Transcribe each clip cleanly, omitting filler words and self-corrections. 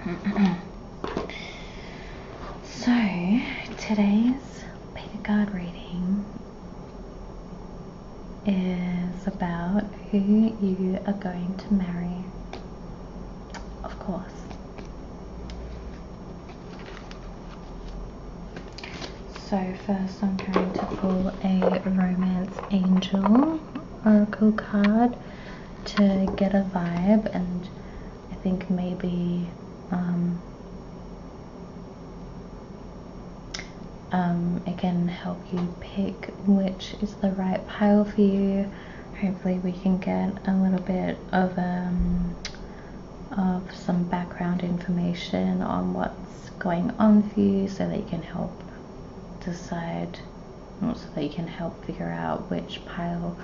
So today's Pink card reading is about who you are going to marry, of course. So first I'm going to pull a romance angel oracle card to get a vibe, and I think maybe it can help you pick which is the right pile for you. Hopefully we can get a little bit of some background information on what's going on for you, so that you can help decide, so that you can help figure out which pile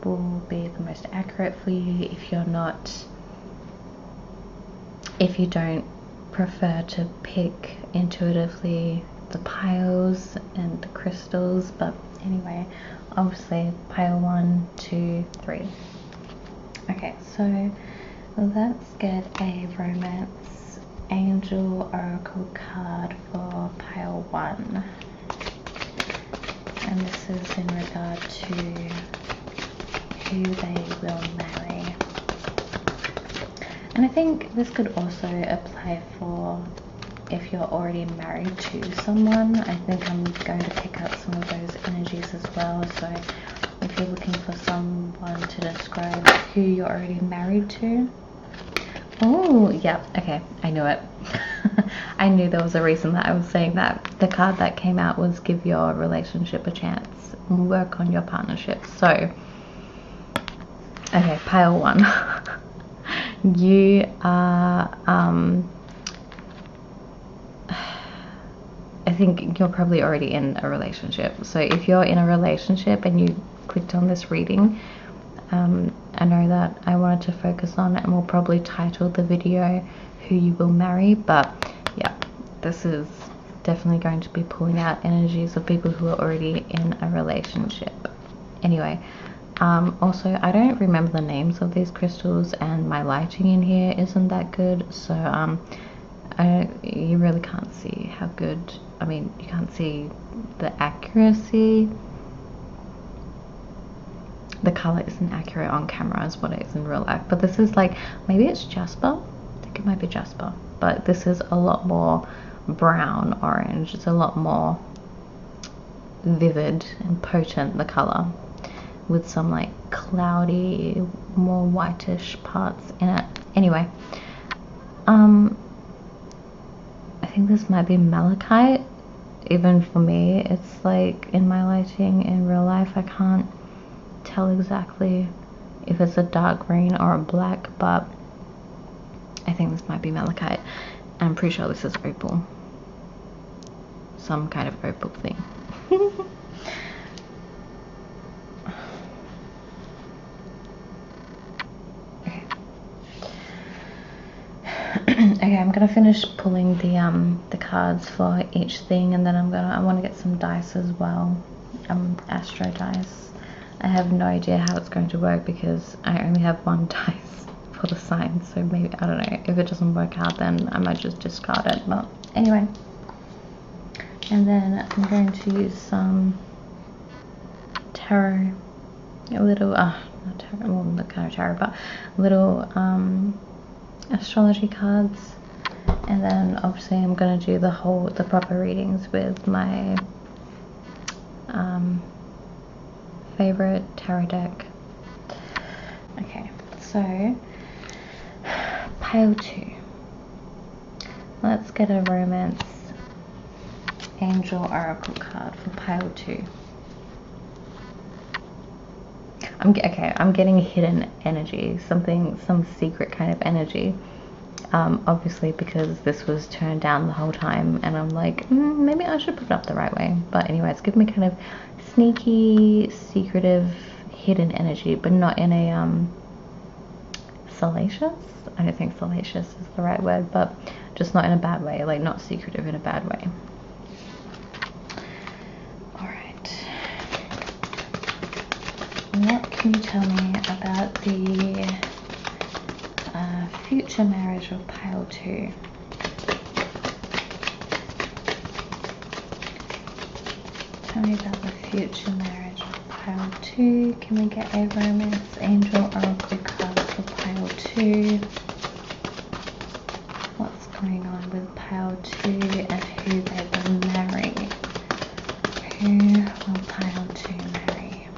will be the most accurate for you if you don't prefer to pick intuitively the piles and the crystals. But anyway, obviously pile 1, 2, 3. Okay, so let's get a romance angel oracle card for pile 1, and this is in regard to who they will marry. And I think this could also apply for if you're already married to someone. I think I'm going to pick up some of those energies as well. So if you're looking for someone to describe who you're already married to. Oh, yeah, okay, I knew it. I knew there was a reason that I was saying that. The card that came out was give your relationship a chance and work on your partnership. So, okay, pile 1. You are, I think you're probably already in a relationship. So if you're in a relationship and you clicked on this reading, I know that I wanted to focus on, and we'll probably title the video who you will marry, but yeah, this is definitely going to be pulling out energies of people who are already in a relationship. Anyway, also I don't remember the names of these crystals, and my lighting in here isn't that good, so you really can't see how good, I mean, you can't see the accuracy. The color isn't accurate on camera as what it is in real life, but this is like, maybe it's Jasper, I think it might be Jasper, but this is a lot more brown orange. It's a lot more vivid and potent, the color, with some like cloudy, more whitish parts in it. Anyway, I think this might be malachite. Even for me, it's like in my lighting in real life, I can't tell exactly if it's a dark green or a black, but I think this might be malachite. I'm pretty sure this is opal, some kind of opal thing. Okay, I'm gonna finish pulling the cards for each thing, and then I want to get some dice as well, astro dice. I have no idea how it's going to work because I only have one dice for the sign, so maybe, I don't know, if it doesn't work out then I might just discard it, but anyway. And then I'm going to use some tarot, a little, not tarot, well, not kind of tarot, but little astrology cards. And then obviously I'm going to do the proper readings with my favorite tarot deck. Okay, so pile 2. Let's get a romance angel oracle card for pile 2. I'm getting hidden energy, some secret kind of energy. Obviously because this was turned down the whole time, and I'm like, maybe I should put it up the right way. But anyway, it's giving me kind of sneaky, secretive, hidden energy, but not in a salacious. I don't think salacious is the right word, but just not in a bad way, like not secretive in a bad way. Alright. What can you tell me about the future marriage of pile 2? Tell me about the future marriage of pile 2. Can we get a romance angel oracle card for pile 2? What's going on with pile 2 and who they will marry? Who will pile 2 marry?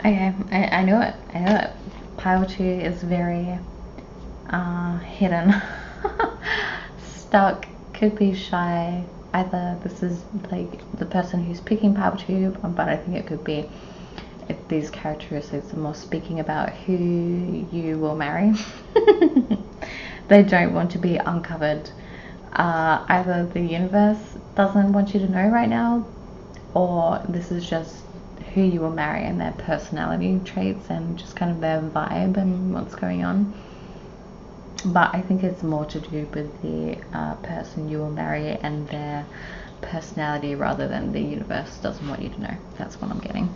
Okay, I know it. I know it. Pile 2 is very hidden. Stuck, could be shy. Either this is like the person who's picking pile 2, but I think it could be if these characteristics are more speaking about who you will marry. They don't want to be uncovered. Either the universe doesn't want you to know right now, or this is just who you will marry and their personality traits and just kind of their vibe and what's going on. But I think it's more to do with the person you will marry and their personality rather than the universe doesn't want you to know. That's what I'm getting.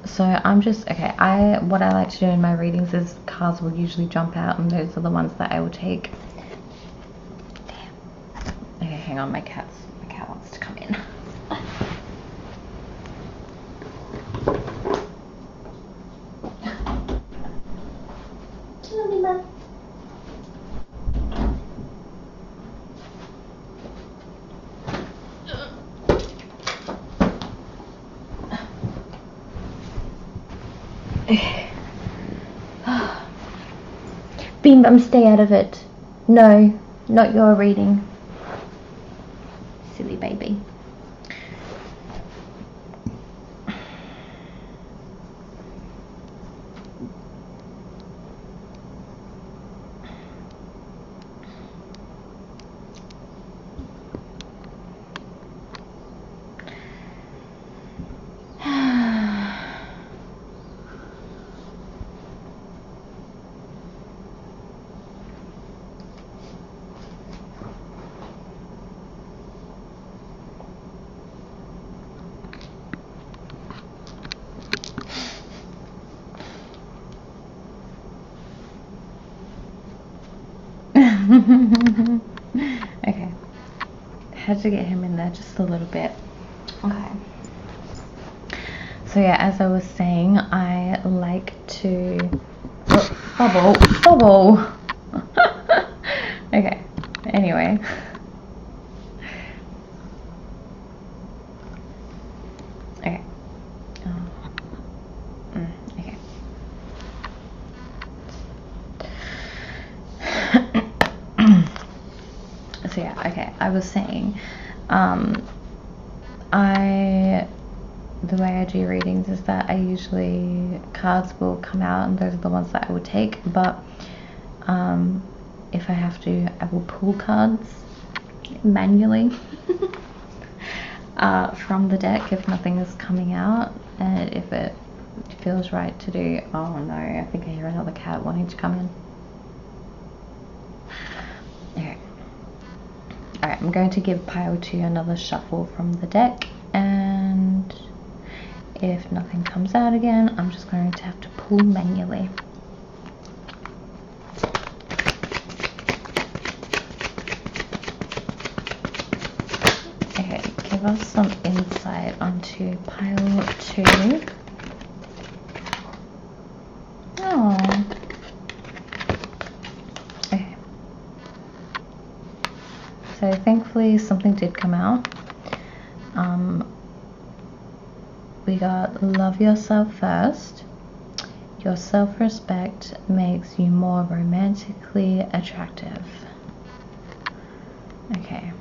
So I'm just, okay, what I like to do in my readings is cards will usually jump out and those are the ones that I will take. Damn. Okay, hang on, my cat wants to come in. Beam Bum, stay out of it. No, not your reading. Silly baby. Okay, had to get him in there just a little bit. Okay, so yeah, as I was saying, I like to bubble. Okay, anyway. Okay. Okay. So yeah, okay, I was saying, the way I do readings is that I usually, cards will come out and those are the ones that I will take, but if I have to, I will pull cards manually from the deck if nothing is coming out, and if it feels right to do. Oh no, I think I hear another cat wanting to come in. Okay. Alright, I'm going to give pile 2 another shuffle from the deck, and if nothing comes out again, I'm just going to have to pull manually. Okay, give us some insight onto pile 2. Oh. Okay. So thankfully something did come out. We got love yourself first. Your self-respect makes you more romantically attractive. Okay.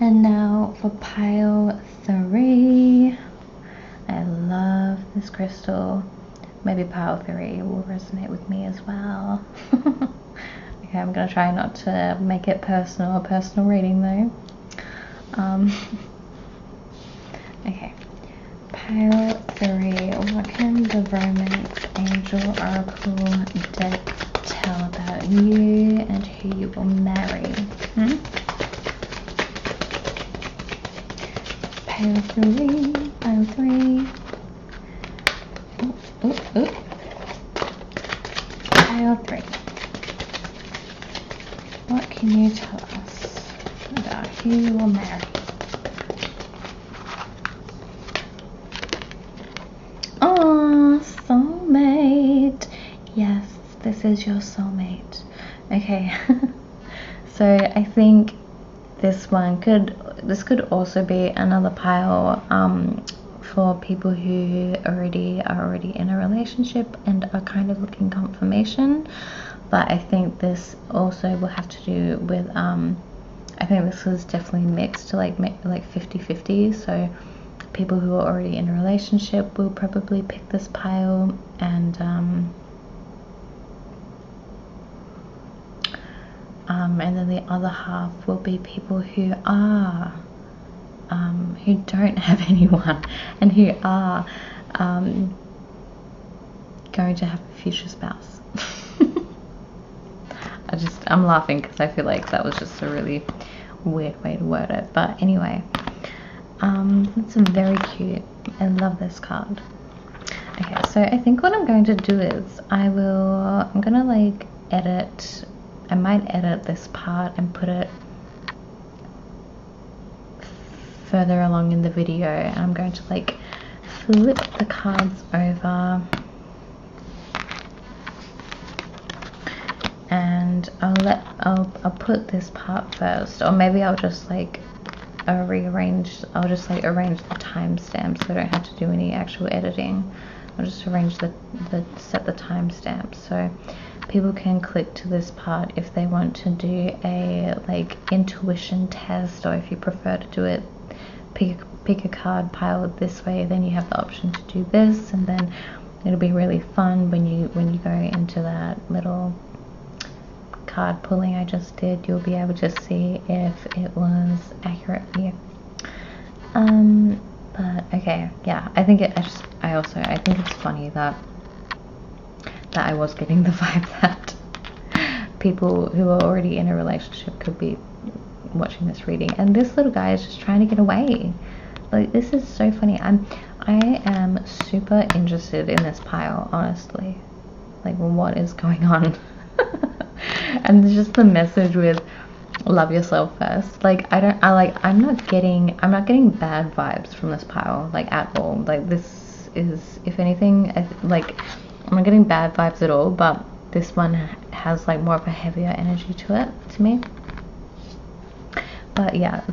And now for pile 3, I love this crystal. Maybe pile 3 will resonate with me as well. Okay, I'm gonna try not to make it personal, a personal reading though. Okay, pile 3. What can the Romance Angel Oracle deck tell about you and who you will marry? Pile 3, pile 3. Pile 3. What can you tell us about who you will marry? Oh, soulmate. Yes, this is your soulmate. Okay. So I think this could also be another pile for people who are already in a relationship and are kind of looking confirmation. But I think this also will have to do with I think this is definitely mixed to like 50-50. So people who are already in a relationship will probably pick this pile, and then the other half will be people who are who don't have anyone and who are going to have a future spouse. I'm laughing because I feel like that was just a really weird way to word it, but anyway, it's very cute. I love this card. Okay, so I think what I'm going to do is I'm gonna like edit. I might edit this part and put it further along in the video, and I'm going to like flip the cards over, and I'll put this part first, or maybe I'll just like arrange the timestamps so I don't have to do any actual editing. I'll just arrange set the timestamps so people can click to this part if they want to do a like intuition test, or if you prefer to do it pick a card pile this way, then you have the option to do this, and then it'll be really fun when you go into that little card pulling I just did. You'll be able to see if it was accurate for you. But okay, yeah, I think I think it's funny that I was getting the vibe that people who are already in a relationship could be watching this reading, and this little guy is just trying to get away. Like, this is so funny. I am super interested in this pile, honestly. Like, what is going on? And just the message with love yourself first. Like, I'm not getting bad vibes from this pile, like, at all. Like, this is, if anything, like, I'm not getting bad vibes at all, but this one has like more of a heavier energy to it, to me. But yeah, I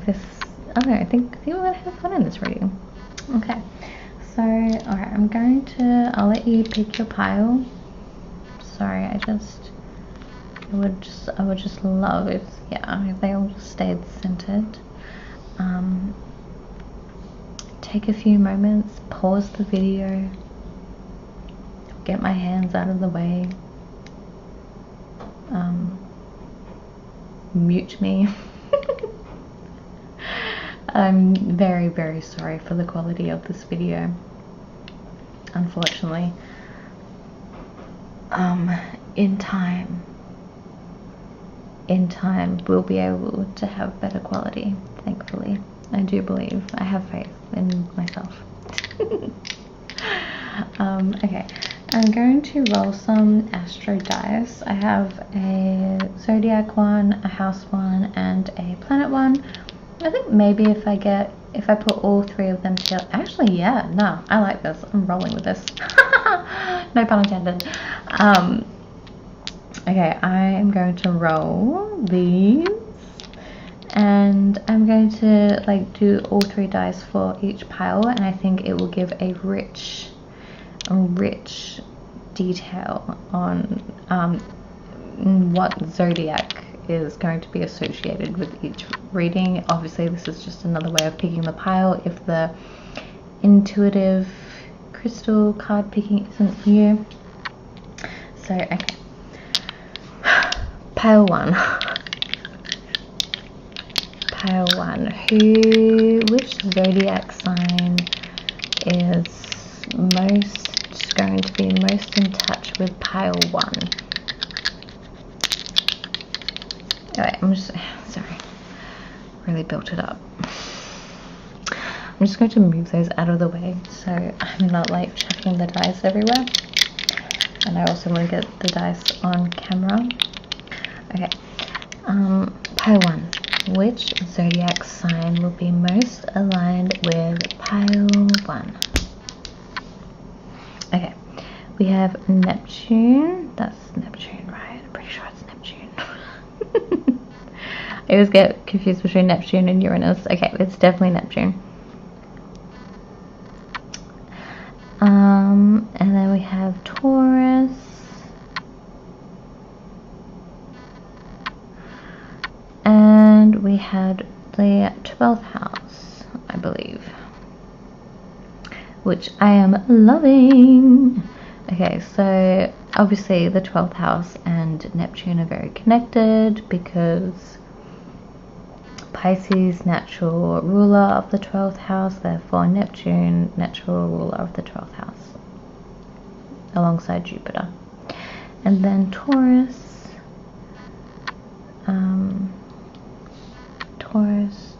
don't know, I think we're gonna have fun in this reading. Okay, so alright, I'll let you pick your pile. Sorry, I would just love if they all just stayed centered. Take a few moments, pause the video, get my hands out of the way, mute me. I'm very, very sorry for the quality of this video, unfortunately. In time we'll be able to have better quality, thankfully. I do believe. I have faith in myself. Okay, I'm going to roll some astro dice. I have a zodiac one, a house one, and a planet one. I think maybe if I put all 3 of them together, actually, yeah, no, I like this. I'm rolling with this. No pun intended. Okay, I am going to roll these, and I'm going to like do all 3 dice for each pile, and I think it will give a rich detail on what zodiac is going to be associated with each reading. Obviously, this is just another way of picking the pile. If the intuitive crystal card picking isn't you. So, okay. Pile 1. Pile 1. Which zodiac sign is going to be most in touch with pile 1? Alright, I'm just, sorry, really built it up. I'm just going to move those out of the way so I'm not like chucking the dice everywhere. And I also want to get the dice on camera. Okay, pile 1. Which zodiac sign will be most aligned with pile 1? Okay, we have Neptune. That's Neptune, right? I'm pretty sure it's Neptune. I always get confused between Neptune and Uranus. Okay, it's definitely Neptune. And then we have Taurus. And we had the 12th house, I believe, which I am loving. Okay, so obviously the 12th house and Neptune are very connected because Pisces, natural ruler of the 12th house, therefore Neptune, natural ruler of the 12th house, alongside Jupiter. And then Taurus, Taurus.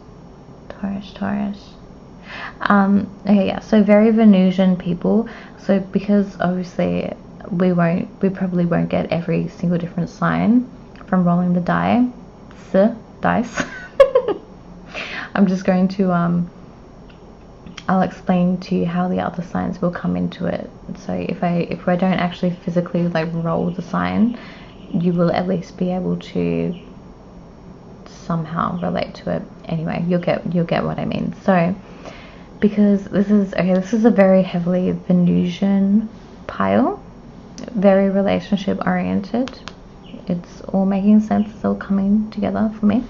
Okay, yeah, so very Venusian people. So because obviously we probably won't get every single different sign from rolling the dice. I'm just going to I'll explain to you how the other signs will come into it. So if I don't actually physically like roll the sign, you will at least be able to somehow relate to it. Anyway, you'll get what I mean. So because this is a very heavily Venusian pile, very relationship oriented. It's all making sense, it's all coming together for me.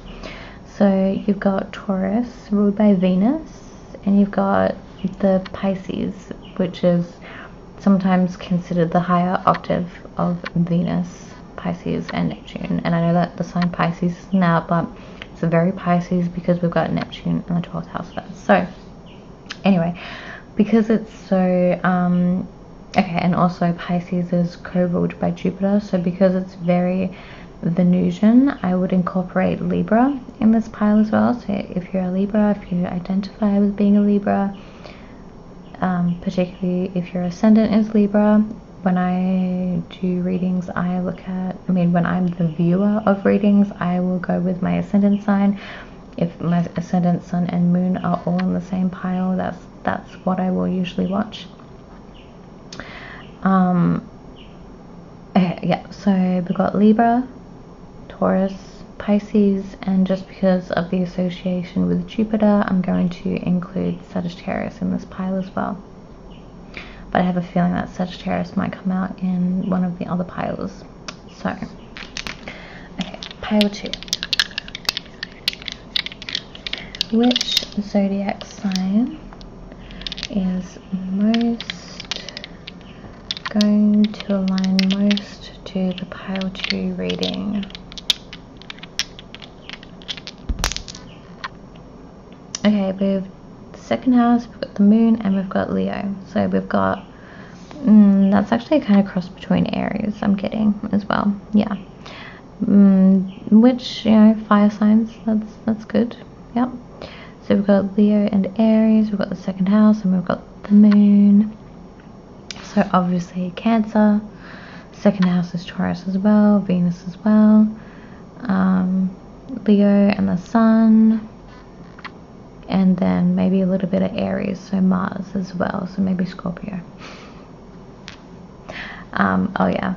So you've got Taurus ruled by Venus, and you've got the Pisces, which is sometimes considered the higher octave of Venus, Pisces and Neptune. And I know that the sign Pisces is now, but it's a very Pisces because we've got Neptune in the 12th house there. So anyway, because it's so okay, and also Pisces is co-ruled by Jupiter, so because it's very Venusian, I would incorporate Libra in this pile as well. So if you're a Libra, if you identify with being a Libra, particularly if your ascendant is Libra, when I do readings, when I'm the viewer of readings, I will go with my ascendant sign. If my ascendant, sun and moon are all in the same pile, that's what I will usually watch. Okay, yeah, so we've got Libra, Taurus, Pisces, and just because of the association with Jupiter, I'm going to include Sagittarius in this pile as well. But I have a feeling that Sagittarius might come out in one of the other piles. So, okay, pile 2. Which zodiac sign is going to align most to the pile 2 reading? Okay, we've the second house, we've got the moon, and we've got Leo. So we've got that's actually kind of cross between Aries, I'm getting as well. Yeah. Which, fire signs, that's good. Yep. So we've got Leo and Aries, we've got the second house, and we've got the moon. So obviously Cancer. Second house is Taurus as well, Venus as well. Leo and the sun. And then maybe a little bit of Aries, so Mars as well, so maybe Scorpio. Oh yeah,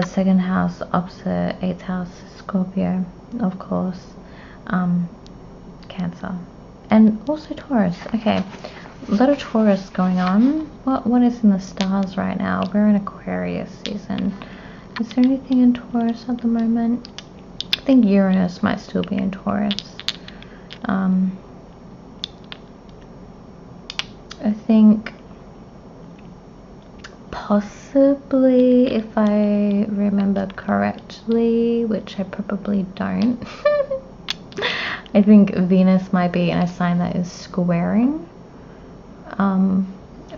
second house opposite 8th house, Scorpio, of course. Cancer, and also Taurus. Okay, a lot of Taurus going on. What is in the stars right now? We're in Aquarius season. Is there anything in Taurus at the moment? I think Uranus might still be in Taurus. I possibly, if I remember correctly, which I probably don't, I think Venus might be in a sign that is squaring or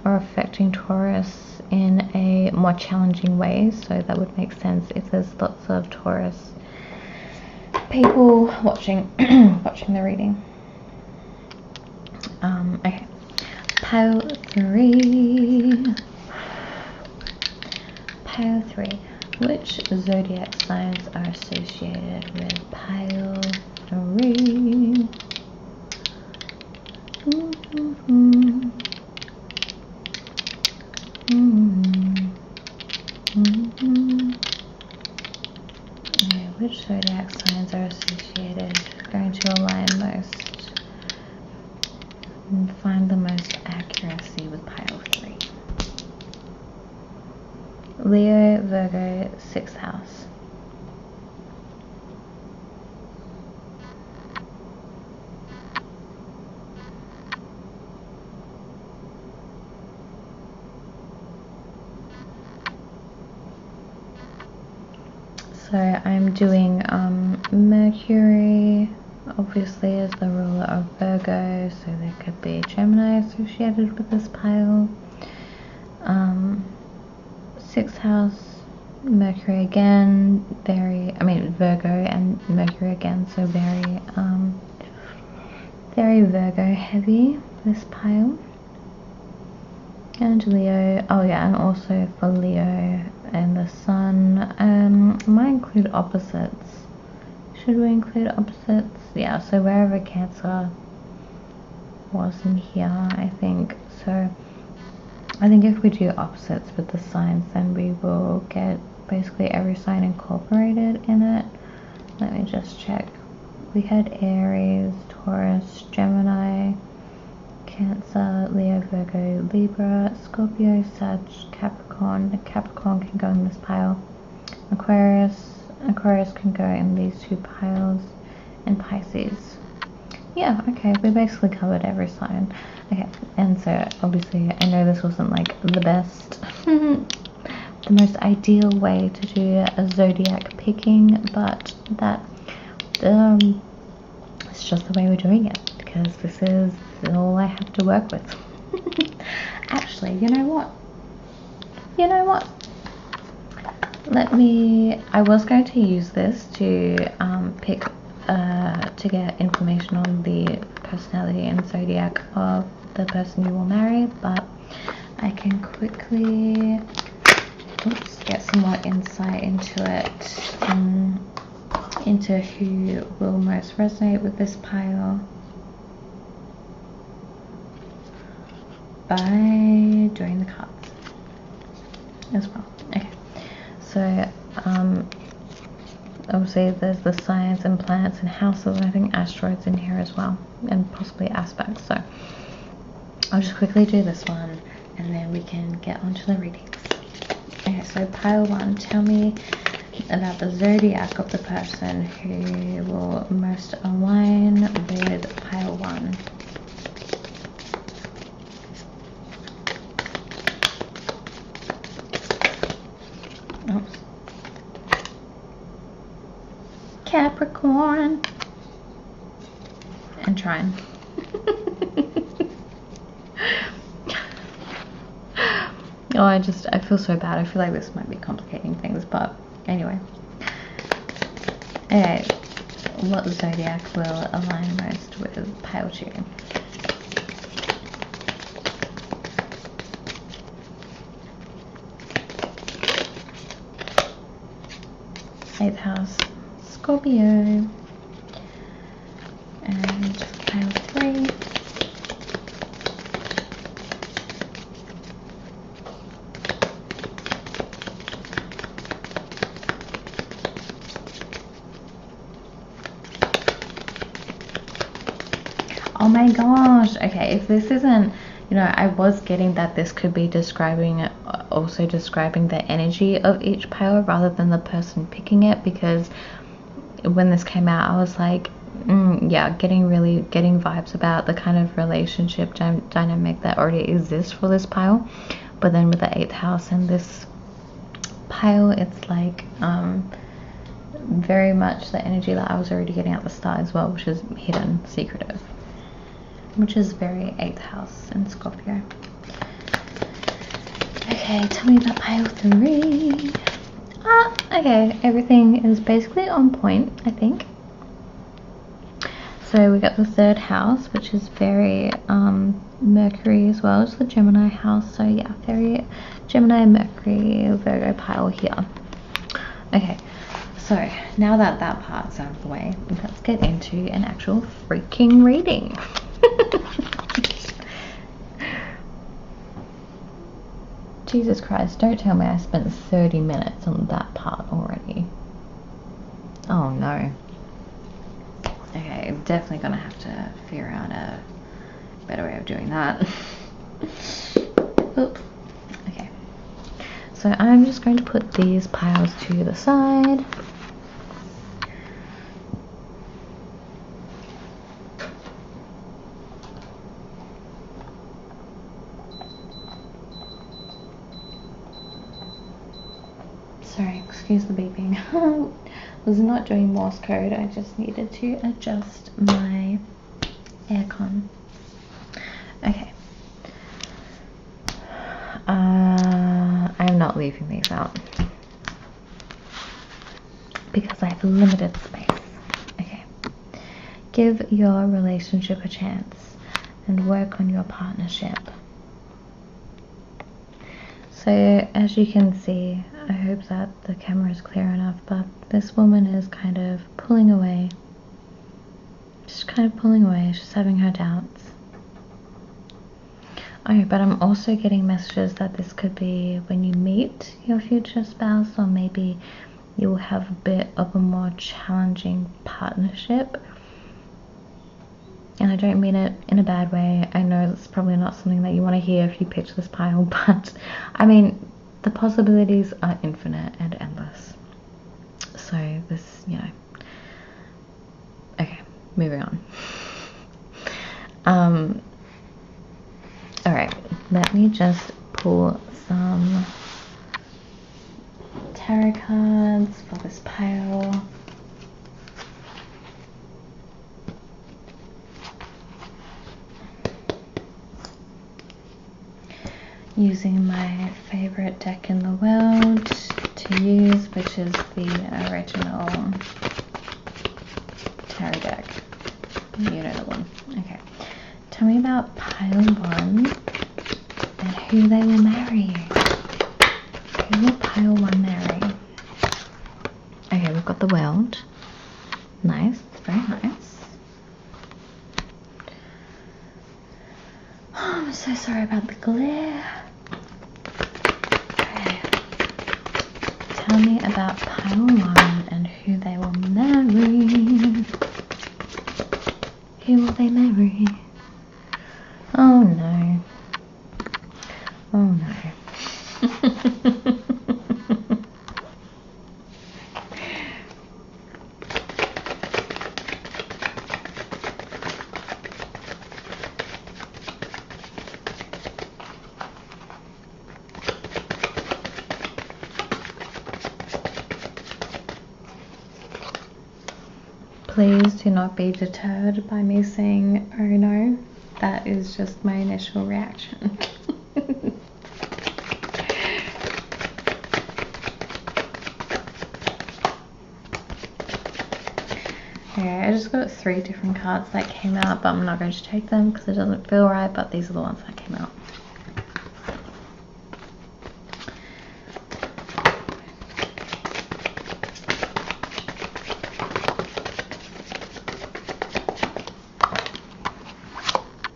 affecting Taurus in a more challenging way. So that would make sense if there's lots of Taurus people watching watching the reading. Okay, pile 3. Pile 3. Which zodiac signs are associated with pile 3? Okay, which zodiac signs are associated, going to align most and find the most accuracy with pile 3? Leo, Virgo, 6th house. So I'm doing Mercury, obviously, is the ruler of Virgo, so there could be Gemini associated with this pile. 6th house, Mercury again, Virgo and Mercury again, so very Virgo heavy, this pile. And Leo, oh yeah, and also for Leo and the Sun, might include opposites. Should we include opposites? Yeah, so wherever Cancer was in here, I think. So I think if we do opposites with the signs, then we will get basically every sign incorporated in it. Let me just check. We had Aries, Taurus, Gemini, Cancer, Leo, Virgo, Libra, Scorpio, Sag, Capricorn. Capricorn can go in this pile. Aquarius can go in these 2 piles, and Pisces. Yeah, okay, we basically covered every sign. Okay, and so obviously I know this wasn't like the best, the most ideal way to do a zodiac picking, but that it's just the way we're doing it, because this is all I have to work with. Actually, you know what? I was going to use this to pick to get information on the personality and zodiac of the person you will marry, but I can quickly get some more insight into it, into who will most resonate with this pile by doing the cards as well. Okay, so obviously there's the signs and planets and houses, and I think asteroids in here as well, and possibly aspects. So I'll just quickly do this one and then we can get onto the readings. Okay, so pile 1, tell me about the zodiac of the person who will most align with pile 1. Oops. Capricorn and Trine. Oh, I feel so bad. I feel like this might be complicating things, but anyway. Okay, what zodiac will align most with pile 2? Eighth house, Scorpio, and pile 3. Oh my gosh, okay, if this isn't, I was getting that this could be also describing the energy of each pile rather than the person picking it, because when this came out I was like, yeah, getting vibes about the kind of relationship dynamic that already exists for this pile. But then with the 8th house and this pile, it's like very much the energy that I was already getting at the start as well, which is hidden, secretive, which is very 8th house in Scorpio. Okay, tell me about pile 3. Okay, everything is basically on point, I think. So we got the 3rd house, which is very Mercury as well as the Gemini house. So yeah, very Gemini, Mercury, Virgo pile here. Okay, so now that that part's out of the way, let's get into an actual freaking reading. Jesus Christ, don't tell me I spent 30 minutes on that part already. Oh no. Okay, definitely gonna have to figure out a better way of doing that. Oops. Okay. So I'm just going to put these piles to the side. Sorry, excuse the beeping. Was not doing Morse code, I just needed to adjust my aircon. Okay. I'm not leaving these out because I have limited space. Okay. Give your relationship a chance and work on your partnership. So as you can see, I hope that the camera is clear enough, but this woman is kind of pulling away. She's kind of pulling away, she's having her doubts. Oh, but I'm also getting messages that this could be when you meet your future spouse, or maybe you will have a bit of a more challenging partnership. And I don't mean it in a bad way. I know it's probably not something that you want to hear if you pitch this pile, but I mean, the possibilities are infinite and endless. So this, you know. Okay, moving on. Alright, let me just pull some tarot cards for this pile. Using my favorite deck in the world to use, which is the original tarot deck. You know the one. Okay. Tell me about pile 1 and who they will marry. Who will pile 1 marry? Okay, we've got the world. Nice, very nice. Oh, I'm so sorry about the glare. Okay. Tell me about pile 1 and who they will marry. Who will they marry? Oh no. Oh no. Please do not be deterred by me saying, oh no. That is just my initial reaction. Okay, I just got 3 different cards that came out, but I'm not going to take them because it doesn't feel right, but these are the ones that came out.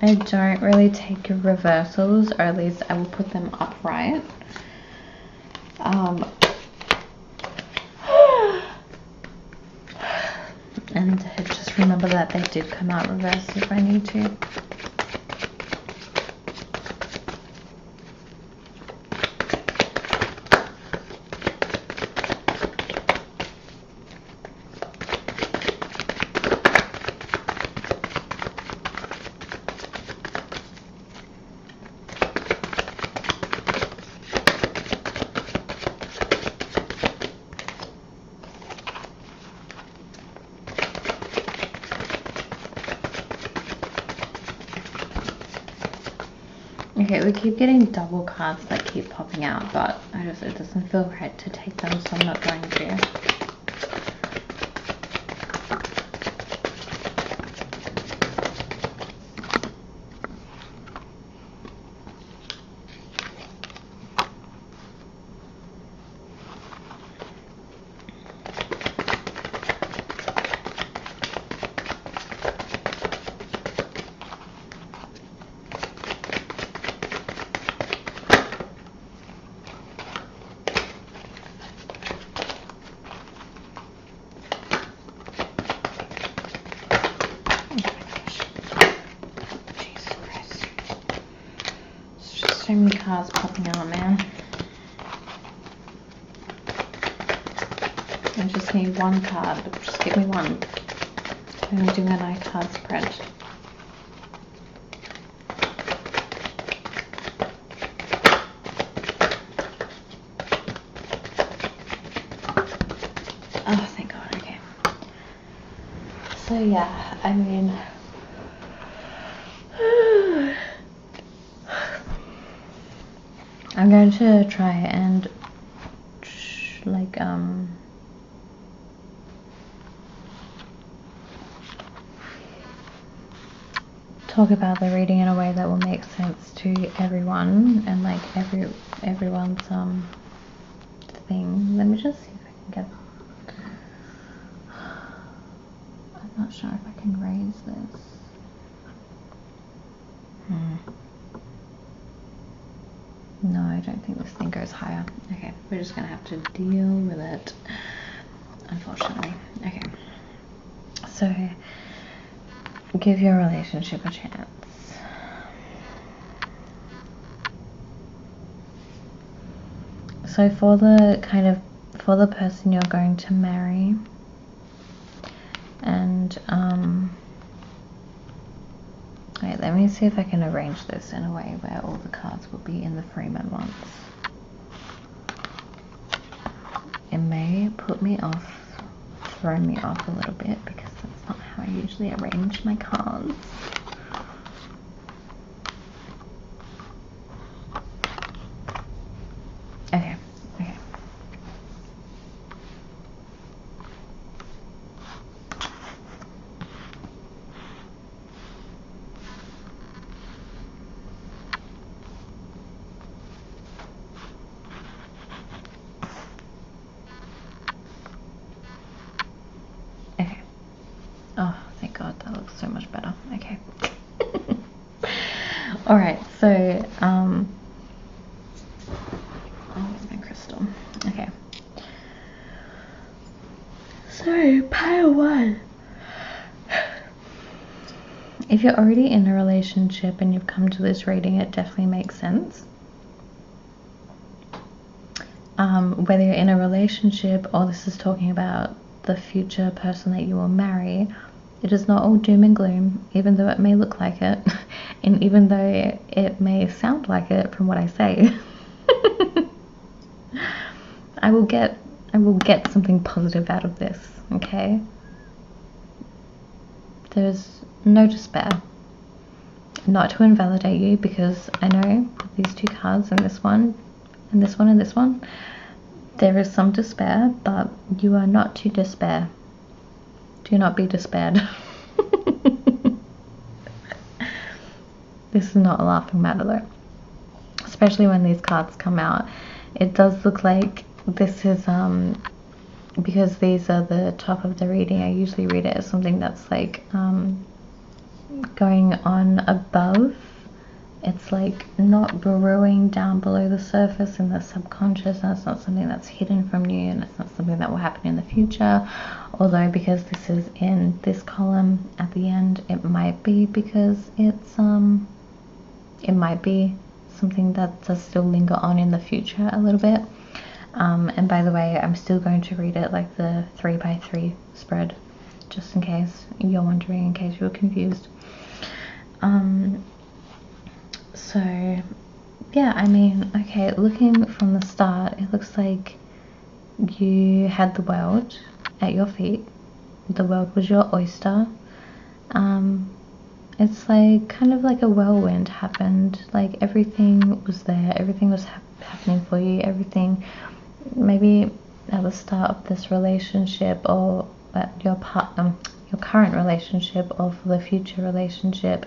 I don't really take reversals, or at least I will put them upright. And just remember that they did come out reversed if I need to. Okay, we keep getting double cards that keep popping out, but it doesn't feel right to take them, so I'm not going to. So many cards popping out, man. I just need one card. Just give me one. I'm doing an eye card spread. Oh, thank God. Okay. So yeah, I mean, I'm going to try and talk about the reading in a way that will make sense to everyone and like everyone's thing. Let me just see if I can get. I'm not sure if I can raise this. No, I don't think this thing goes higher. Okay, we're just gonna have to deal with it, unfortunately. Okay, so give your relationship a chance. So for the person you're going to marry, and wait, let me see if I can arrange this in a way where all the cards will be in the frame at once. It may put me off, throw me off a little bit, because that's not how I usually arrange my cards. Okay. Oh, thank God, that looks so much better. Okay. Alright, so, oh, where's my crystal? Okay. So, pile one. If you're already in a relationship and you've come to this reading, it definitely makes sense. Whether you're in a relationship or this is talking about the future person that you will marry, it is not all doom and gloom, even though it may look like it, and even though it may sound like it from what I say. I will get something positive out of this, okay? There's no despair. Not to invalidate you, because I know these two cards and this one, and this one, and this one, there is some despair, but you are not to despair. Do not be despaired. This is not a laughing matter though. Especially when these cards come out. It does look like this is, because these are the top of the reading, I usually read it as something that's like going on above. It's like not brewing down below the surface in the subconscious, and it's not something that's hidden from you, and it's not something that will happen in the future. Although because this is in this column at the end, it might be, because it's it might be something that does still linger on in the future a little bit. And by the way, I'm still going to read it like the 3x3 spread, just in case you're wondering, in case you were confused. So yeah, I mean, okay, looking from the start, it looks like you had the world at your feet. The world was your oyster. it's like kind of like a whirlwind happened. Like everything was there, everything was happening for you, everything. Maybe at the start of this relationship, or at your current relationship, or for the future relationship,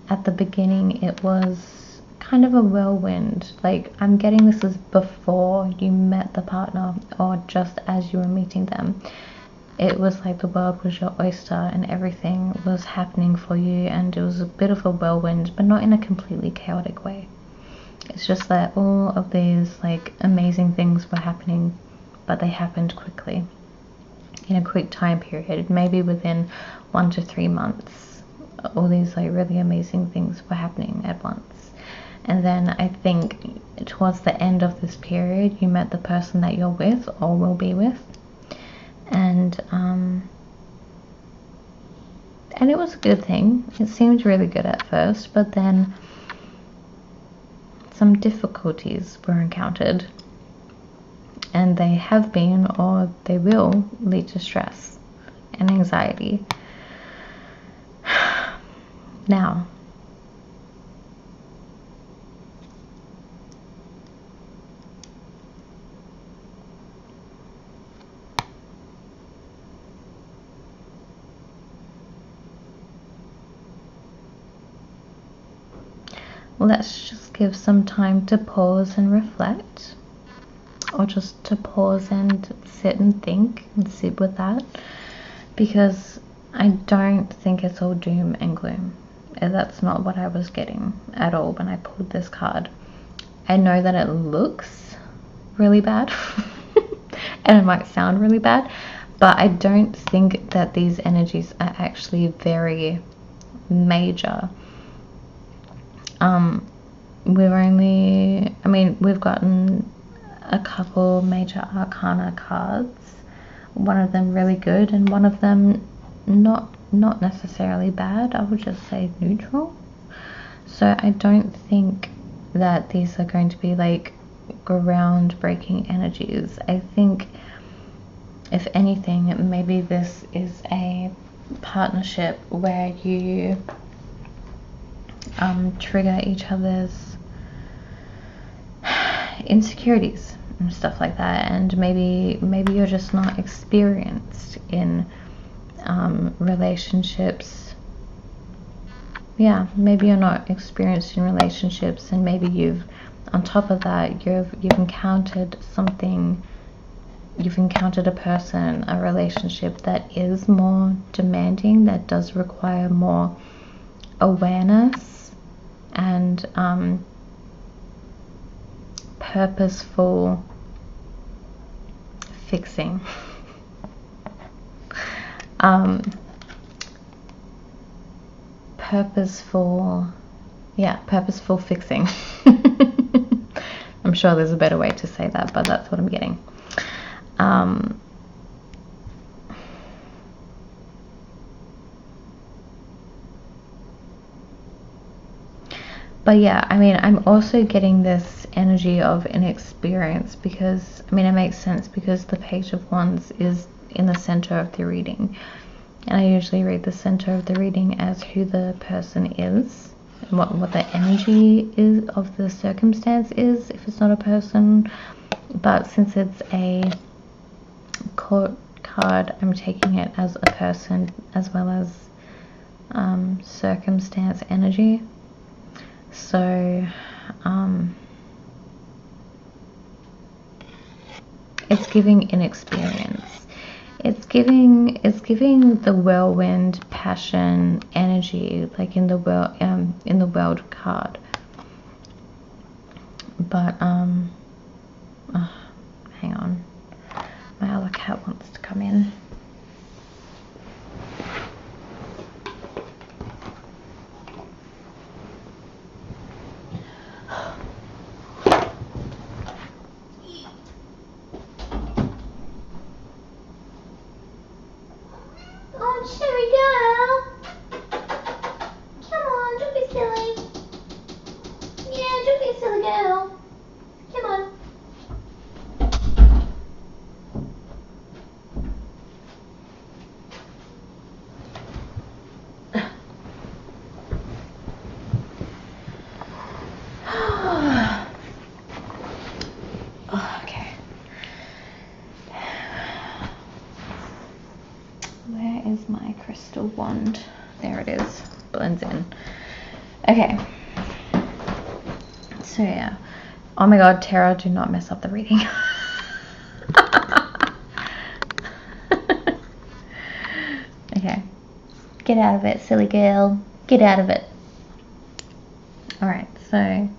at the beginning it was kind of a whirlwind. Like, I'm getting this as before you met the partner, or just as you were meeting them. It was like the world was your oyster and everything was happening for you, and it was a bit of a whirlwind, but not in a completely chaotic way. It's just that all of these like amazing things were happening, but they happened quickly, in a quick time period, maybe within 1 to 3 months. All these like really amazing things were happening at once. And then I think towards the end of this period, you met the person that you're with or will be with. And it was a good thing. It seemed really good at first, but then some difficulties were encountered, and they have been, or they will, lead to stress and anxiety. Now, let's just give some time to pause and reflect, or just to pause and sit and think and sit with that, because I don't think it's all doom and gloom. That's not what I was getting at all when I pulled this card. I know that it looks really bad and it might sound really bad, but I don't think that these energies are actually very major. We've gotten a couple major arcana cards, one of them really good and one of them not necessarily bad. I would just say neutral. So I don't think that these are going to be like groundbreaking energies. I think if anything, maybe this is a partnership where you trigger each other's insecurities and stuff like that, and maybe you're just not experienced in relationships. Yeah, maybe you're not experienced in relationships, and maybe you've, on top of that, you've encountered something. You've encountered a person, a relationship that is more demanding, that does require more awareness and purposeful fixing. Purposeful fixing. I'm sure there's a better way to say that, but that's what I'm getting. But yeah, I mean, I'm also getting this energy of inexperience, because, I mean, it makes sense because the Page of Wands is in the center of the reading. And I usually read the center of the reading as who the person is, and what the energy is of the circumstance is, if it's not a person. But since it's a court card, I'm taking it as a person as well as circumstance energy. So it's giving inexperience. It's giving the whirlwind, passion, energy, like in the world card. But hang on, my other cat wants to come in. wand. There it is. Blends in. Okay. So yeah. Oh my god, Tara, do not mess up the reading. Okay. Get out of it, silly girl. Get out of it. Alright, so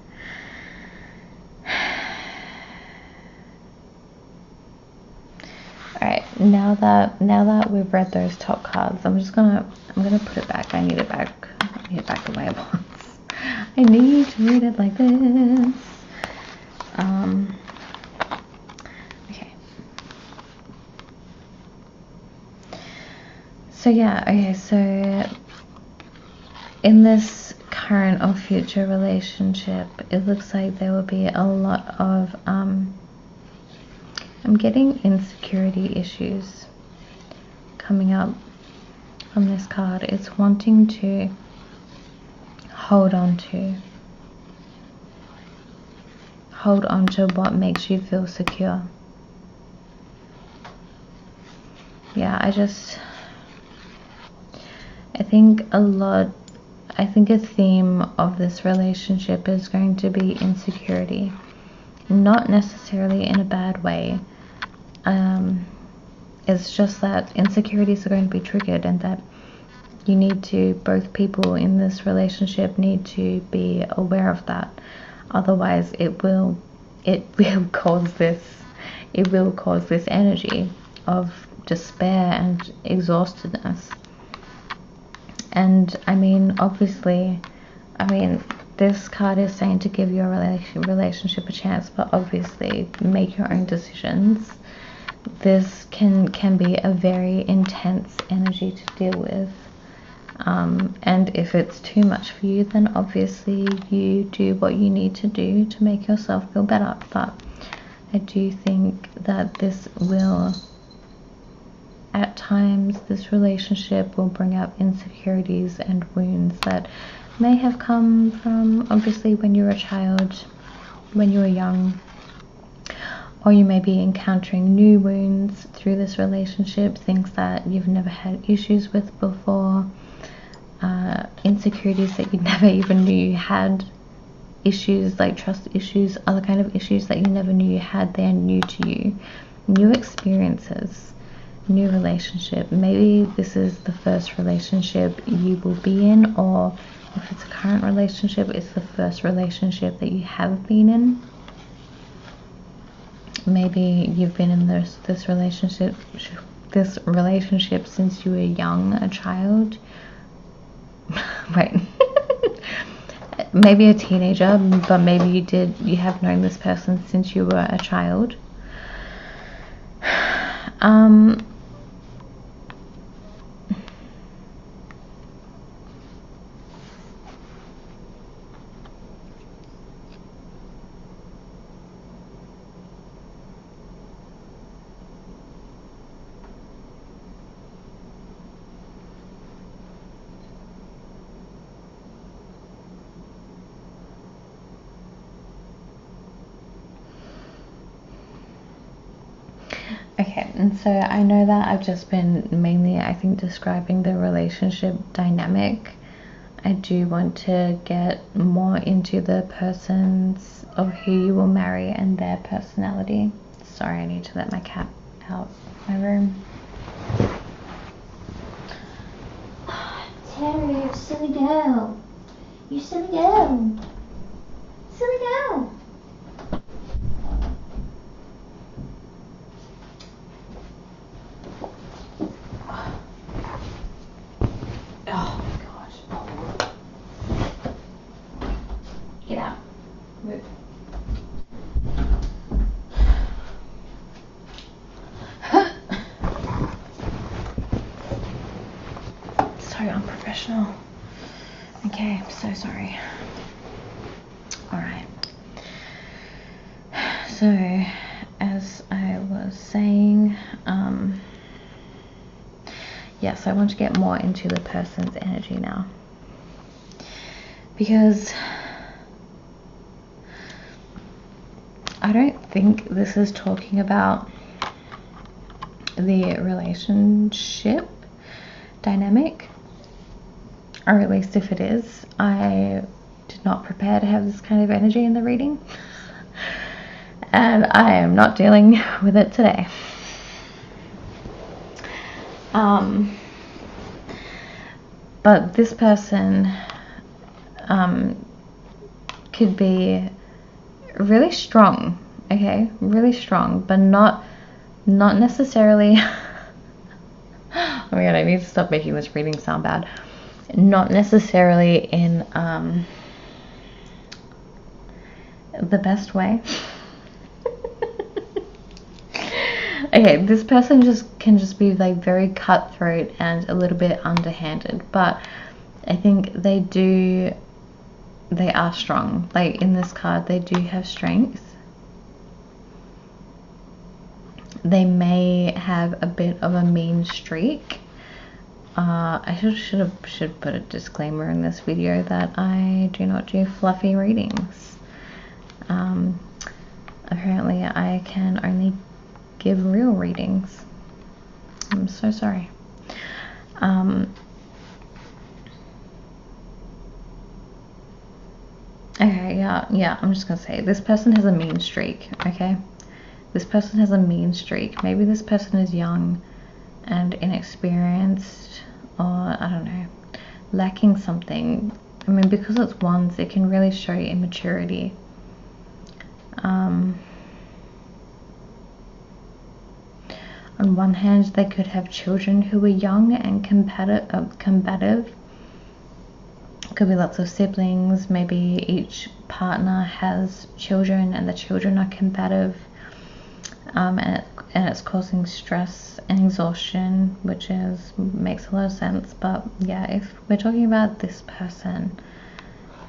alright, now that we've read those top cards, I'm gonna put it back. I need it back. I need it back the way it was. I need to read it like this. Okay. So yeah, okay, so in this current or future relationship, it looks like there will be a lot of I'm getting insecurity issues coming up from this card. It's wanting to hold on to what makes you feel secure. Yeah, I think a theme of this relationship is going to be insecurity, not necessarily in a bad way. It's just that insecurities are going to be triggered, and that both people in this relationship need to be aware of that. Otherwise it will cause this energy of despair and exhaustedness. And obviously, this card is saying to give your relationship a chance, but obviously make your own decisions. This can be a very intense energy to deal with. And if it's too much for you, then obviously you do what you need to do to make yourself feel better. But I do think that at times, this relationship will bring up insecurities and wounds that may have come from, obviously, when you were a child, when you were young, or you may be encountering new wounds through this relationship, things that you've never had issues with before, insecurities that you never even knew you had, issues like trust issues, other kind of issues that you never knew you had. They're new to you, new experiences, new relationship. Maybe this is the first relationship you will be in, or if it's a current relationship, it's the first relationship that you have been in. Maybe you've been in this relationship since you were young, a child. Wait. Maybe a teenager, but maybe you have known this person since you were a child. Okay, and so I know that I've just been mainly, I think, describing the relationship dynamic. I do want to get more into the persons of who you will marry and their personality. Sorry, I need to let my cat out of my room. Terry, you silly girl. You silly girl. Silly girl. Oh my gosh. Get out. Move. So unprofessional. Okay, I'm so sorry. Alright. So, as I was saying, yes, I want to get more into the person's energy now, because I don't think this is talking about the relationship dynamic. or at least if it is, I did not prepare to have this kind of energy in the reading, and I am not dealing with it today. But this person could be really strong, okay, really strong, but not necessarily oh my god, I need to stop making this reading sound bad. Not necessarily in the best way. Okay, this person can be like very cutthroat and a little bit underhanded, but I think they are strong. Like in this card, they do have strength. They may have a bit of a mean streak. I should put a disclaimer in this video that I do not do fluffy readings. Apparently I can only give real readings. I'm so sorry. Okay, yeah, I'm just gonna say this person has a mean streak, okay? This person has a mean streak. Maybe this person is young and inexperienced, or I don't know, lacking something. I mean, because it's wands, it can really show immaturity. On one hand, they could have children who are young and combative. Could be lots of siblings. Maybe each partner has children and the children are combative, and it's causing stress and exhaustion, which makes a lot of sense. But yeah, if we're talking about this person,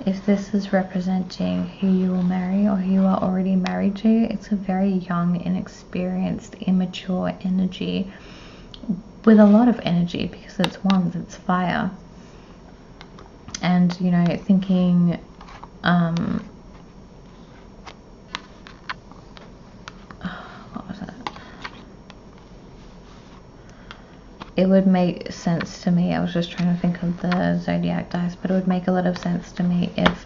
if this is representing who you will marry or who you are already married to, it's a very young, inexperienced, immature energy with a lot of energy, because it's wands, it's fire. And, you know, thinking, what was it? It would make sense to me. I was just trying to think of the Zodiac dice, but it would make a lot of sense to me if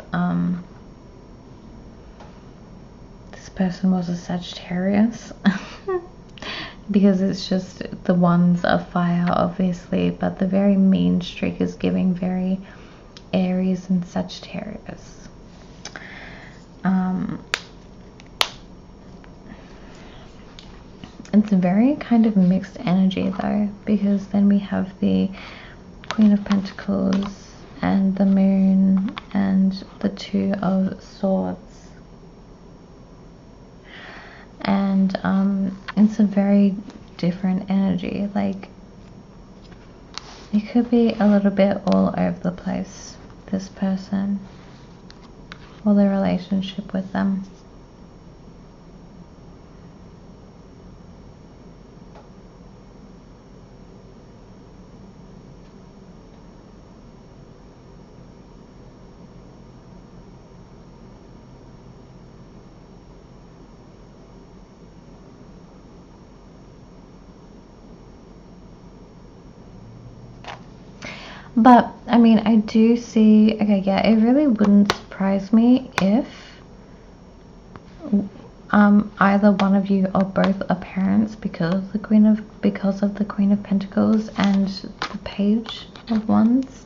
this person was a Sagittarius. Because it's just the ones of fire, obviously, but the very mean streak is giving very Aries and Sagittarius. It's a very kind of mixed energy though, because then we have the Queen of Pentacles and the Moon and the Two of Swords, and it's a very different energy. Like, it could be a little bit all over the place, this person, or the relationship with them. But I mean, I do see, okay, yeah, it really wouldn't surprise me if either one of you or both are parents, because of the Queen of Pentacles and the Page of Wands.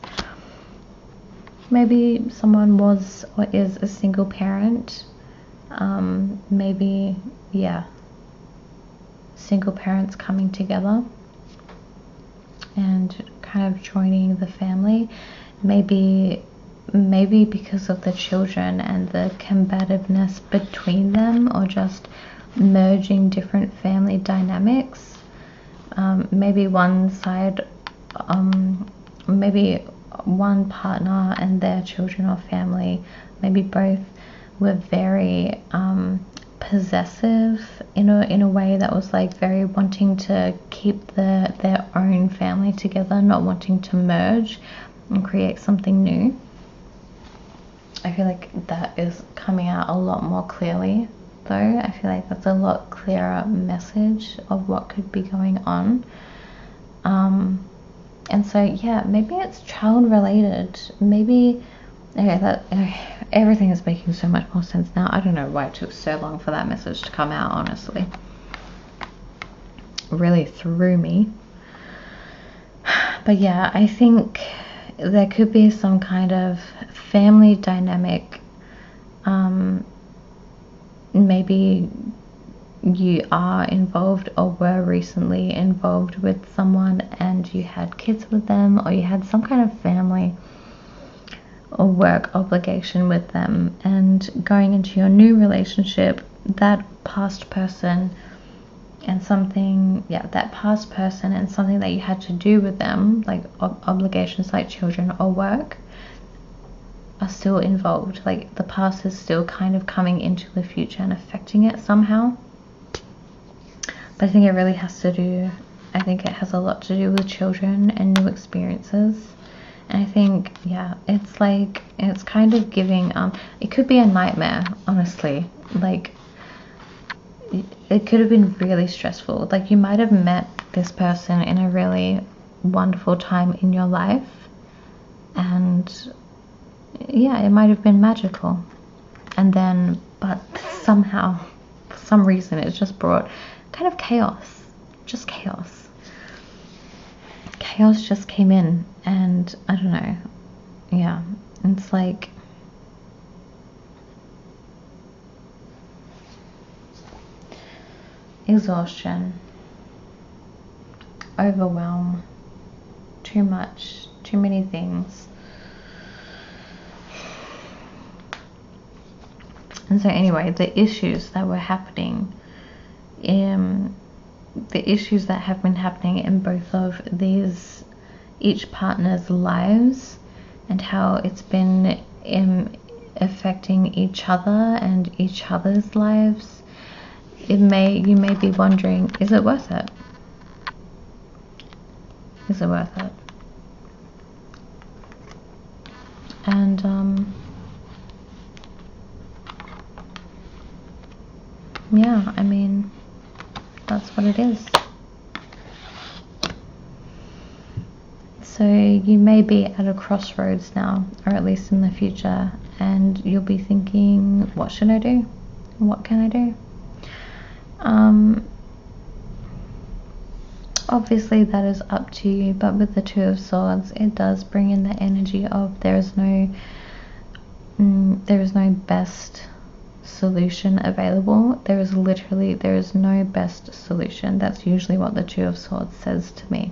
Maybe someone was or is a single parent. Maybe, yeah, single parents coming together and kind of joining the family. Maybe because of the children and the combativeness between them, or just merging different family dynamics. Maybe one side, maybe one partner and their children or family, maybe both, were very possessive in a way that was like very wanting to keep their own family together, not wanting to merge and create something new. I feel like that is coming out a lot more clearly though. I feel like that's a lot clearer message of what could be going on. And so, yeah, maybe it's child related. Maybe, okay, everything is making so much more sense now. I don't know why it took so long for that message to come out, honestly. Really threw me. But yeah, I think there could be some kind of family dynamic. Maybe you are involved or were recently involved with someone and you had kids with them, or you had some kind of family or work obligation with them, and going into your new relationship, that past person and something, that past person and something that you had to do with them, like obligations like children or work, are still involved. Like the past is still kind of coming into the future and affecting it somehow. But I think it really has to do, I think it has a lot to do with children and new experiences. And I think, yeah, it's like, it's kind of giving, it could be a nightmare, honestly. Like, it could have been really stressful. Like, you might have met this person in a really wonderful time in your life, and yeah, it might have been magical. And then, but somehow, for some reason, it's just brought kind of chaos. Just chaos. Chaos just came in, and I don't know. Yeah, it's like, exhaustion, overwhelm, too much, too many things. And so anyway, the issues that were happening, the issues that have been happening in both of these, each partner's lives, and how it's been affecting each other and each other's lives, you may be wondering, is it worth it? Is it worth it? And yeah, I mean, that's what it is. So you may be at a crossroads now, or at least in the future, and you'll be thinking, what should I do? What can I do? Obviously that is up to you, but with the Two of Swords, it does bring in the energy of there is no best solution available. There is no best solution. That's usually what the Two of Swords says to me.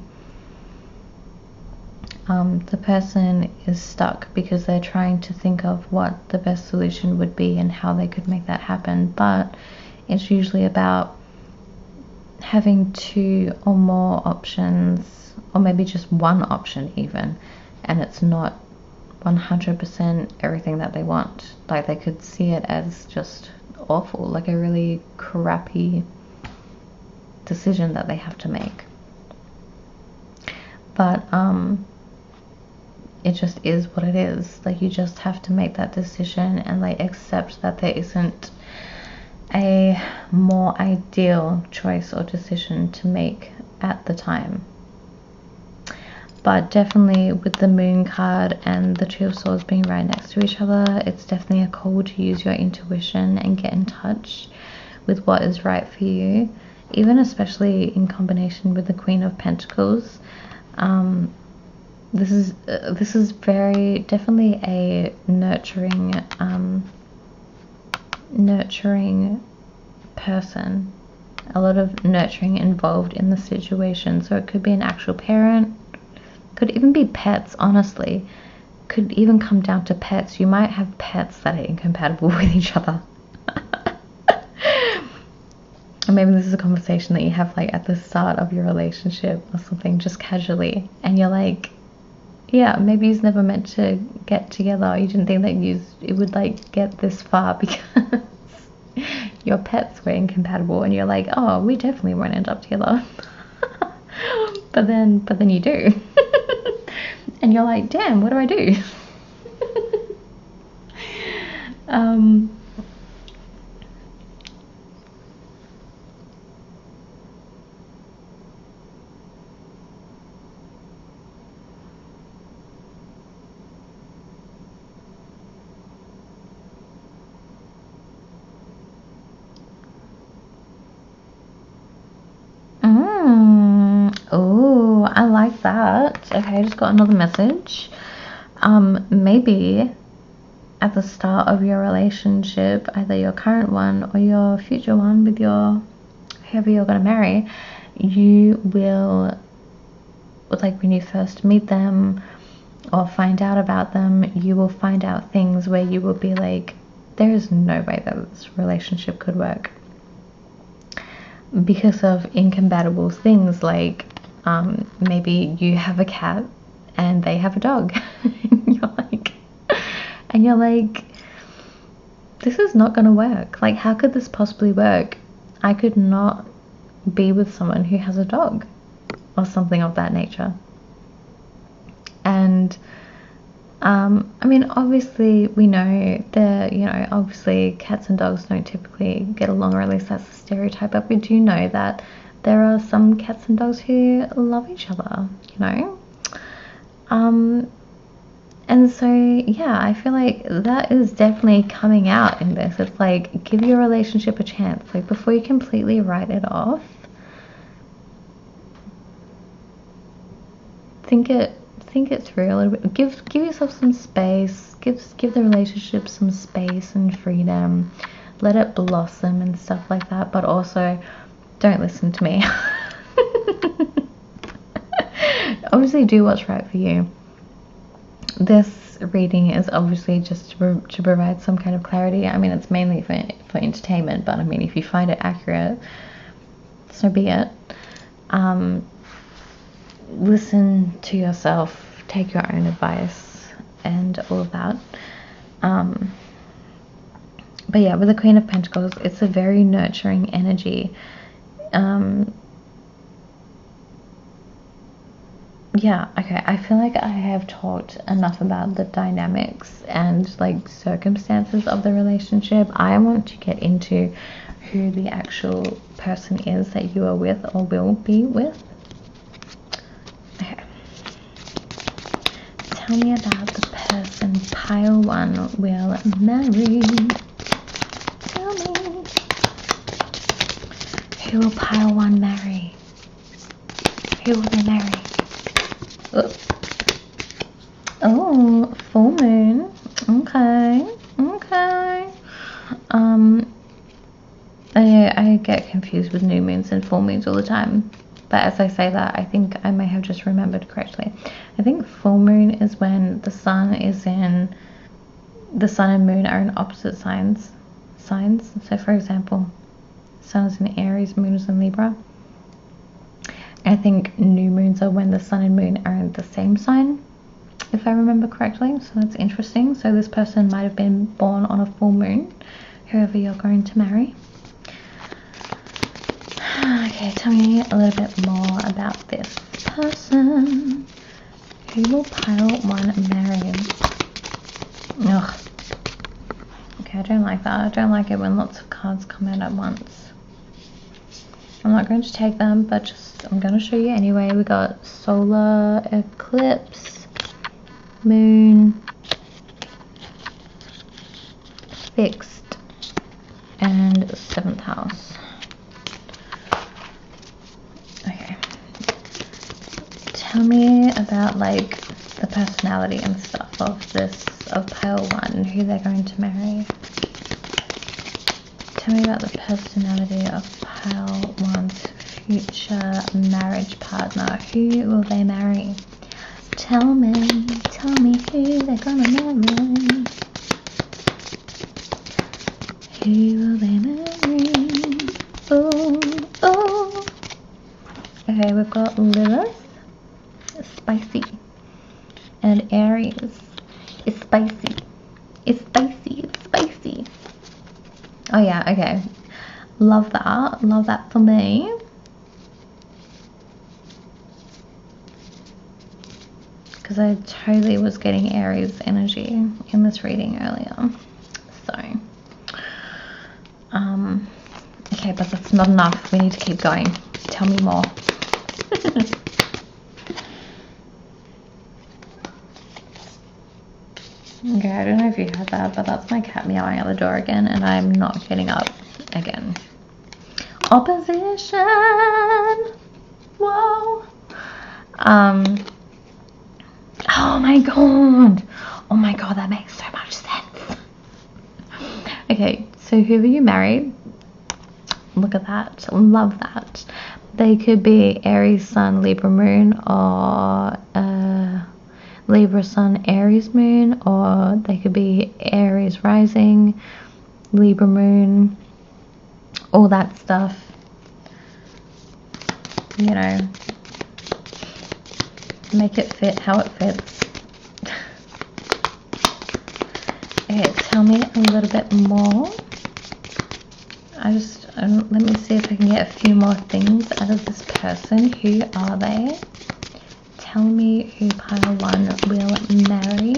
The person is stuck because they're trying to think of what the best solution would be and how they could make that happen, but it's usually about having two or more options, or maybe just one option even, and it's not 100% everything that they want. Like, they could see it as just awful, like a really crappy decision that they have to make. But it just is what it is. Like, you just have to make that decision and like accept that there isn't a more ideal choice or decision to make at the time. But definitely with the Moon card and the Two of Swords being right next to each other, it's definitely a call to use your intuition and get in touch with what is right for you, even especially in combination with the Queen of Pentacles. This is very definitely a nurturing person. A lot of nurturing involved in the situation. So it could be an actual parent, could even be pets, honestly. Could even come down to pets. You might have pets that are incompatible with each other. Or maybe this is a conversation that you have like at the start of your relationship or something, just casually, and you're like, yeah, maybe you're never meant to get together. You didn't think that it would like get this far because your pets were incompatible, and you're like, oh, we definitely won't end up together. but then you do. And you're like, damn, what do I do? Okay, I just got another message. Maybe at the start of your relationship, either your current one or your future one with your whoever you're going to marry, you will, like when you first meet them or find out about them, you will find out things where you will be like, there is no way that this relationship could work, because of incompatible things like maybe you have a cat and they have a dog. and you're like, this is not going to work. Like, how could this possibly work? I could not be with someone who has a dog or something of that nature. And I mean, obviously we know that, you know, obviously cats and dogs don't typically get along, or at least that's the stereotype, but we do know that there are some cats and dogs who love each other, you know. And so yeah, I feel like that is definitely coming out in this. It's like, give your relationship a chance, like before you completely write it off. Think it through a little bit. Give yourself some space. Give the relationship some space and freedom. Let it blossom and stuff like that. But also, don't listen to me. Obviously, do what's right for you. This reading is obviously just to provide some kind of clarity. I mean, it's mainly for entertainment, but I mean, if you find it accurate, so be it. Listen to yourself, take your own advice and all of that. But yeah, with the Queen of Pentacles, it's a very nurturing energy. Yeah, okay, I feel like I have talked enough about the dynamics and like circumstances of the relationship. I want to get into who the actual person is that you are with or will be with. Okay. Tell me about the person pile 1 will marry. Tell me. Who will pile 1 marry? Who will they marry? Oh, full moon. Okay. I get confused with new moons and full moons all the time. But as I say that, I think I may have just remembered correctly. I think full moon is when the sun and moon are in opposite signs. So for example, sun is in Aries, moon is in Libra. I think new moons are when the sun and moon are in the same sign, if I remember correctly. So that's interesting. So this person might have been born on a full moon, whoever you're going to marry. Okay, tell me a little bit more about this person. Who will pile 1 marry? Ugh. Okay, I don't like that. I don't like it when lots of cards come out at once. I'm not going to take them, but I'm going to show you anyway. We got solar eclipse, moon, fixed, and 7th house. Okay. Tell me about like the personality and stuff of pile 1, who they're going to marry. Tell me about the personality of pile 1's future marriage partner. Who will they marry? Tell me who they're gonna marry. Who will they marry? Oh. Okay, we've got Lilith, spicy, and Aries. It's spicy. Oh yeah, okay. Love that for me. Because I totally was getting Aries energy in this reading earlier. So, okay, but that's not enough. We need to keep going. Tell me more. Okay, I don't know if you heard that, but that's my cat meowing at the door again, and I'm not getting up again. Opposition! Whoa! Oh my god. Oh my god, that makes so much sense. Okay, so whoever you married, look at that. Love that. They could be Aries Sun, Libra Moon, or Libra Sun, Aries Moon, or they could be Aries Rising, Libra Moon, all that stuff. You know, make it fit how it fits. Okay, tell me a little bit more. Let me see if I can get a few more things out of this person. Who are they? Tell me who pile 1 will marry.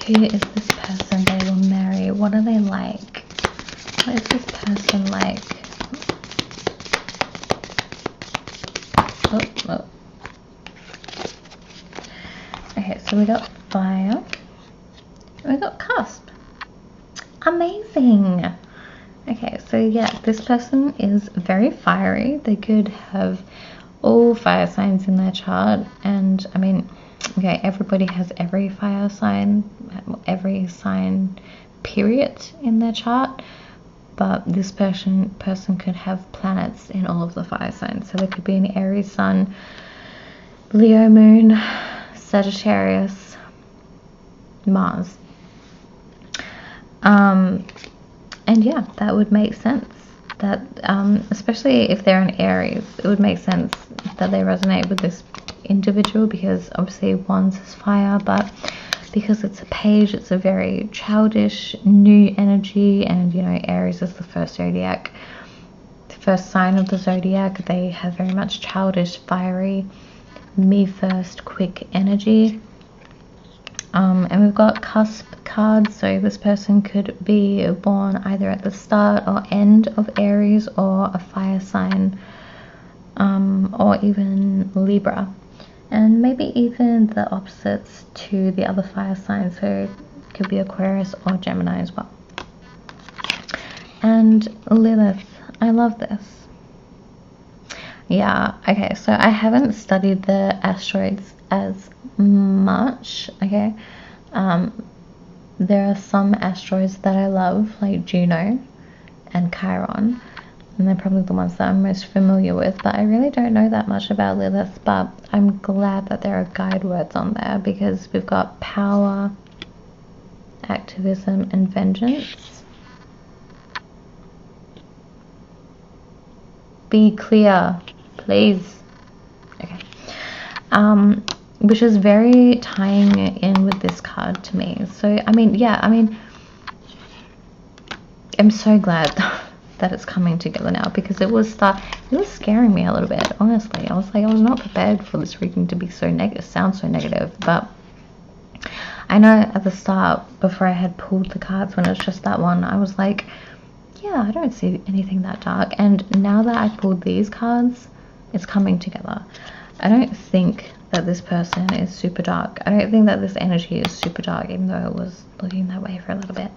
Who is this person they will marry? What are they like? What is this person like? Oh. Okay, so we got fire. We got cusp. Amazing. Okay, so yeah, this person is very fiery. They could have all fire signs in their chart, and I mean, okay, everybody has every fire sign, every sign period in their chart, but this person could have planets in all of the fire signs. So there could be an Aries Sun, Leo Moon, Sagittarius, Mars. And yeah, that would make sense. That especially if they're an Aries, it would make sense that they resonate with this individual, because obviously Wands is fire, but because it's a page, it's a very childish, new energy, and you know, Aries is the first zodiac, the first sign of the zodiac. They have very much childish, fiery, me first, quick energy. And we've got cusp cards, so this person could be born either at the start or end of Aries, or a fire sign, or even Libra, and maybe even the opposites to the other fire signs, so it could be Aquarius or Gemini as well. And Lilith, I love this. Yeah, okay, so I haven't studied the asteroids as much, okay. There are some asteroids that I love, like Juno and Chiron, and they're probably the ones that I'm most familiar with, but I really don't know that much about Lilith. But I'm glad that there are guide words on there, because we've got power, activism, and vengeance. Be clear, please. Okay. Which is very tying in with this card to me. So I mean, yeah, I mean, I'm so glad that it's coming together now, because it was scaring me a little bit, honestly. I was like, I was not prepared for this reading to be so negative, sound so negative. But I know at the start, before I had pulled the cards, when it was just that one, I was like, yeah, I don't see anything that dark. And now that I pulled these cards, it's coming together. I don't think that this person is super dark. I don't think that this energy is super dark, even though it was looking that way for a little bit.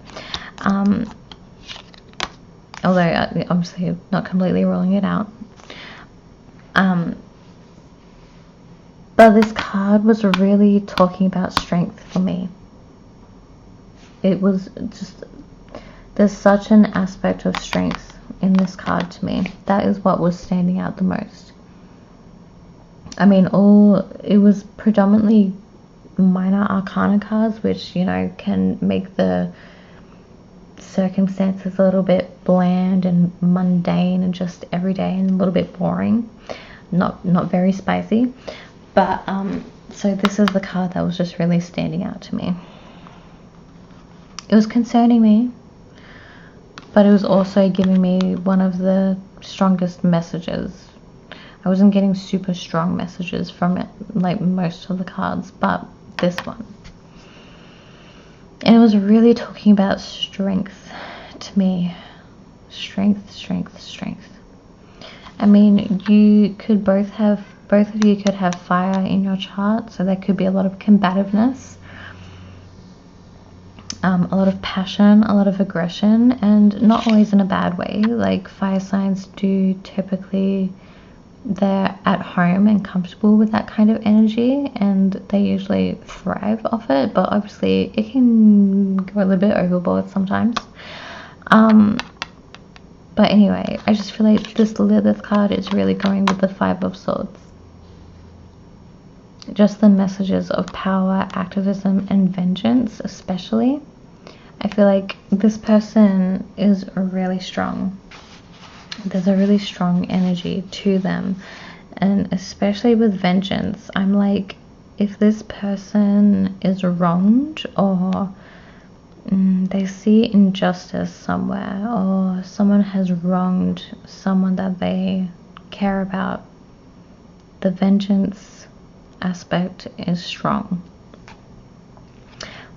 Although obviously not completely ruling it out. But this card was really talking about strength for me. It was just, there's such an aspect of strength in this card to me. That is what was standing out the most. I mean, it was predominantly minor arcana cards, which, you know, can make the circumstances a little bit bland and mundane and just everyday and a little bit boring, not very spicy. But so this is the card that was just really standing out to me. It was concerning me, but it was also giving me one of the strongest messages. I wasn't getting super strong messages from it, like most of the cards, but this one. And it was really talking about strength to me. Strength, strength, strength. I mean, both of you could have fire in your chart, so there could be a lot of combativeness, a lot of passion, a lot of aggression, and not always in a bad way. Like, fire signs do typically they're at home and comfortable with that kind of energy, and they usually thrive off it, but obviously it can go a little bit overboard sometimes. But anyway, I just feel like this Lilith card is really going with the Five of Swords. Just the messages of power, activism, and vengeance, especially. I feel like this person is really strong. There's a really strong energy to them. And especially with vengeance, I'm like, if this person is wronged, or they see injustice somewhere, or someone has wronged someone that they care about, the vengeance aspect is strong.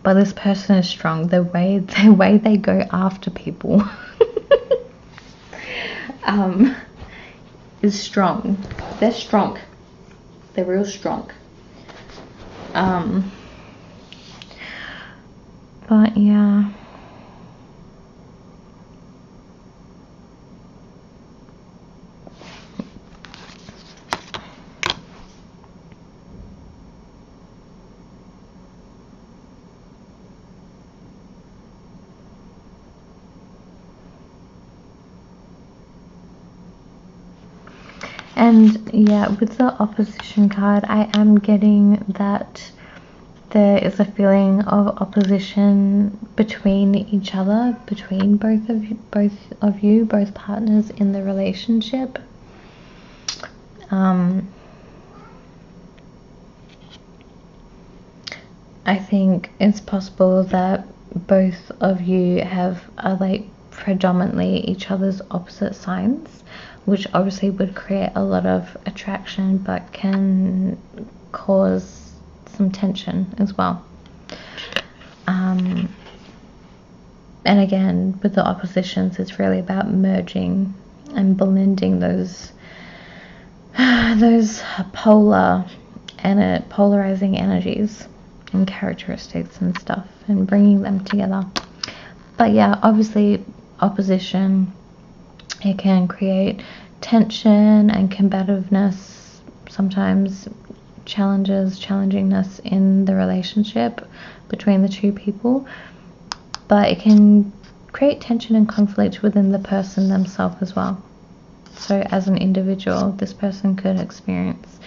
But this person is strong. The way they go after people is strong. They're strong. They're real strong. But yeah. And yeah, with the opposition card, I am getting that there is a feeling of opposition between each other, between both of you, both partners in the relationship. I think it's possible that both of you are like predominantly each other's opposite signs, which obviously would create a lot of attraction, but can cause some tension as well. And again, with the oppositions, it's really about merging and blending those polarizing energies and characteristics and stuff, and bringing them together. But yeah, obviously opposition, it can create tension and combativeness, sometimes challengingness in the relationship between the two people, but it can create tension and conflict within the person themselves as well. So as an individual, this person could experience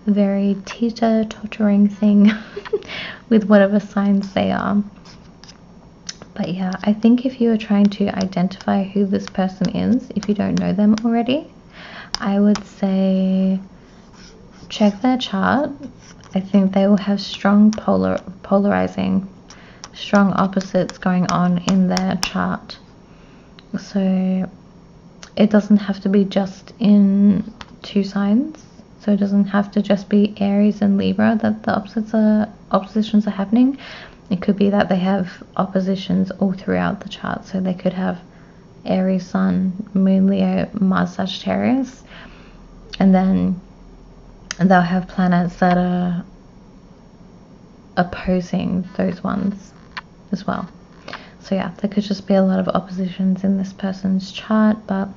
a very teeter-tottering thing with whatever signs they are. But yeah, I think if you are trying to identify who this person is, if you don't know them already, I would say check their chart. I think they will have strong polarizing, strong opposites going on in their chart. So it doesn't have to be just in two signs. So it doesn't have to just be Aries and Libra that the oppositions are happening. It could be that they have oppositions all throughout the chart. So they could have Aries, Sun, Moon, Leo, Mars, Sagittarius, and then they'll have planets that are opposing those ones as well. So yeah, there could just be a lot of oppositions in this person's chart, but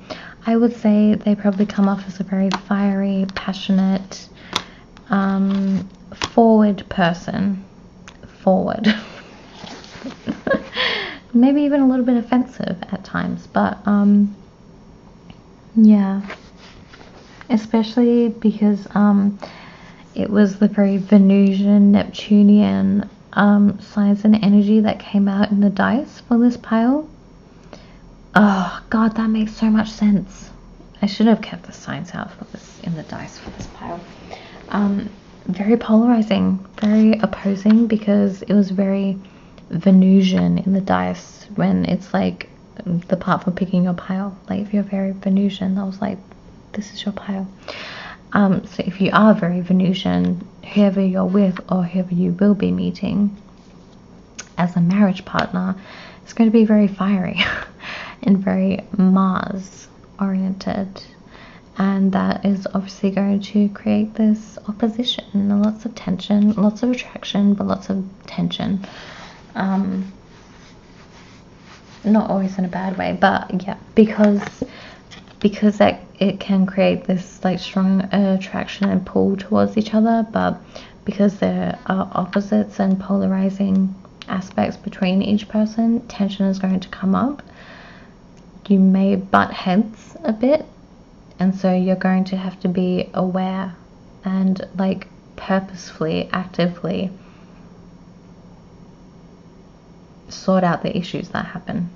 I would say they probably come off as a very fiery, passionate, forward person. Forward. Maybe even a little bit offensive at times, but yeah. Especially because it was the very Venusian, Neptunian signs and energy that came out in the dice for this pile. Oh god, that makes so much sense. I should have kept the signs out for this in the dice for this pile. Very polarizing, very opposing, because it was very Venusian in the dice, when it's like the part for picking your pile. Like if you're very Venusian, I was like, this is your pile. So if you are very Venusian, whoever you're with or whoever you will be meeting as a marriage partner is going to be very fiery and very Mars oriented, and that is obviously going to create this opposition and lots of tension, lots of attraction, but lots of tension. Not always in a bad way, but yeah, because because it can create this like strong attraction and pull towards each other, but because there are opposites and polarizing aspects between each person, tension is going to come up. You may butt heads a bit, and so you're going to have to be aware and like purposefully, actively sort out the issues that happen.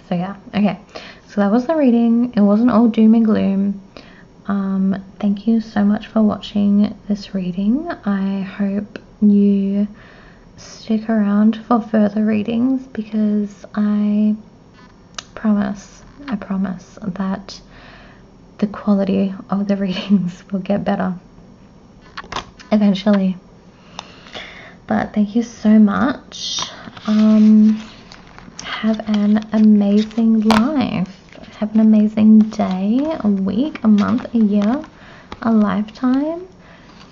So yeah, okay, so that was the reading. It wasn't all doom and gloom. Thank you so much for watching this reading. I hope you stick around for further readings, because I promise that the quality of the readings will get better eventually. But thank you so much. Have an amazing life. Have an amazing day, a week, a month, a year, a lifetime.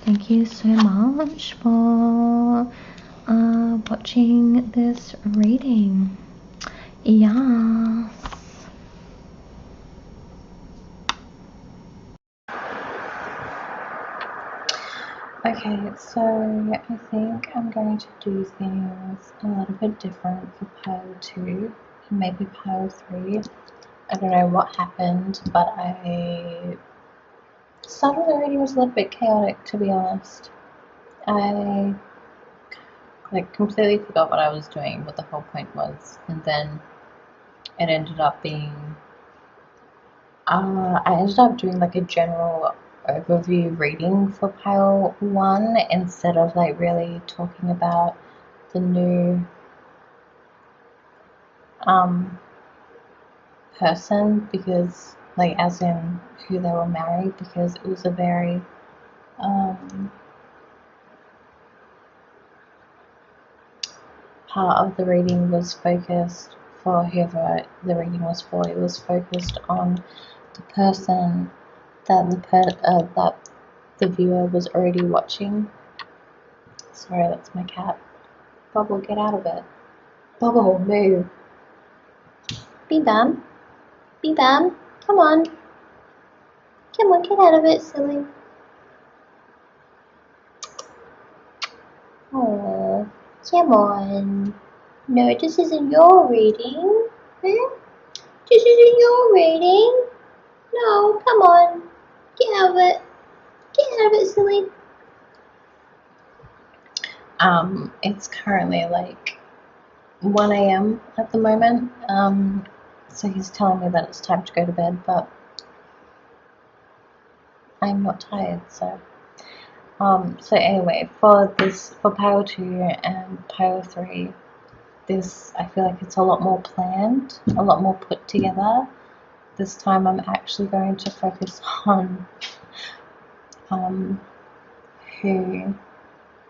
Thank you so much for watching this reading. Yes. Okay, so I think I'm going to do things a little bit different for pile 2, maybe pile 3. I don't know what happened, but the start of the reading was a little bit chaotic, to be honest. I completely forgot what I was doing, what the whole point was, and then it ended up being I ended up doing like a general overview reading for pile 1 instead of like really talking about the new person, because like as in who they were married, because it was a very part of the reading was focused, for whoever the reading was for, it was focused on the person that the viewer was already watching. Sorry, that's my cat. Bubble, get out of it. Bubble, move. Be Bam. Be Bam. Come on. Come on, get out of it, silly. Oh, come on. No, this isn't your reading. Hmm? This isn't your reading. No, come on. Get out of it. Get out of it, silly. It's currently like 1 a.m. at the moment. So he's telling me that it's time to go to bed, but I'm not tired, so. So anyway, for pile 2 and pile 3, this, I feel like it's a lot more planned, a lot more put together. This time I'm actually going to focus on who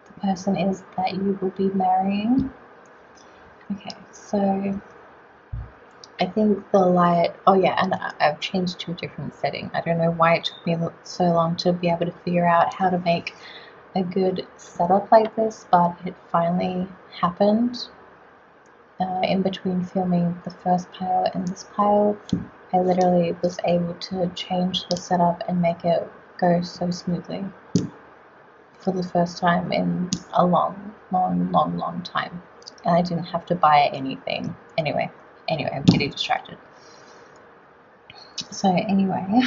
the person is that you will be marrying. Okay, so I think the light, oh yeah, and I've changed to a different setting. I don't know why it took me so long to be able to figure out how to make a good setup like this, but it finally happened. In between filming the first pile and this pile, I literally was able to change the setup and make it go so smoothly for the first time in a long time, and I didn't have to buy anything. Anyway, I'm getting distracted. So anyway,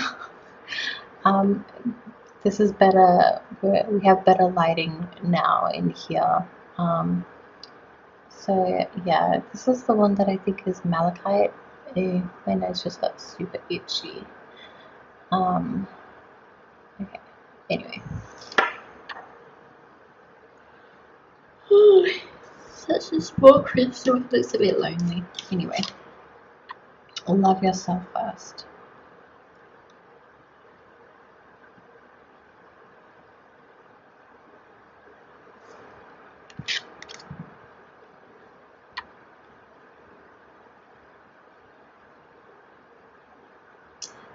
this is better. We have better lighting now in here. So yeah, this is the one that I think is malachite. My nose just got super itchy. Okay. Anyway. Such a small crystal, it looks a bit lonely. Anyway, love yourself first.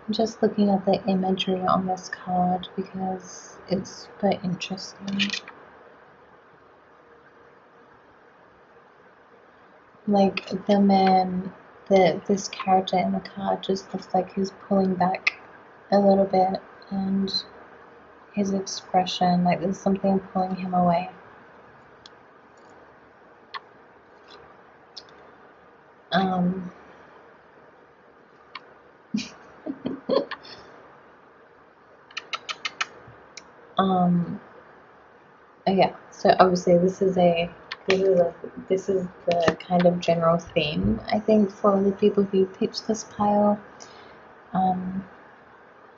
I'm just looking at the imagery on this card because it's super interesting. Like the man this character in the card just looks like he's pulling back a little bit, and his expression, like there's something pulling him away. Yeah, so obviously this is the kind of general theme, I think, for the people who pitch this pile.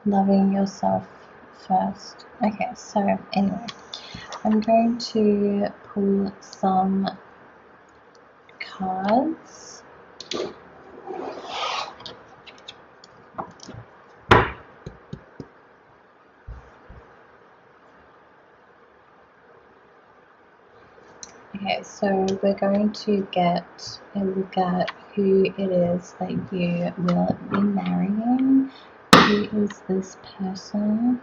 Loving yourself first. Okay, so anyway, I'm going to pull some cards. Okay, so we're going to get a look at who it is that you will be marrying. Who is this person?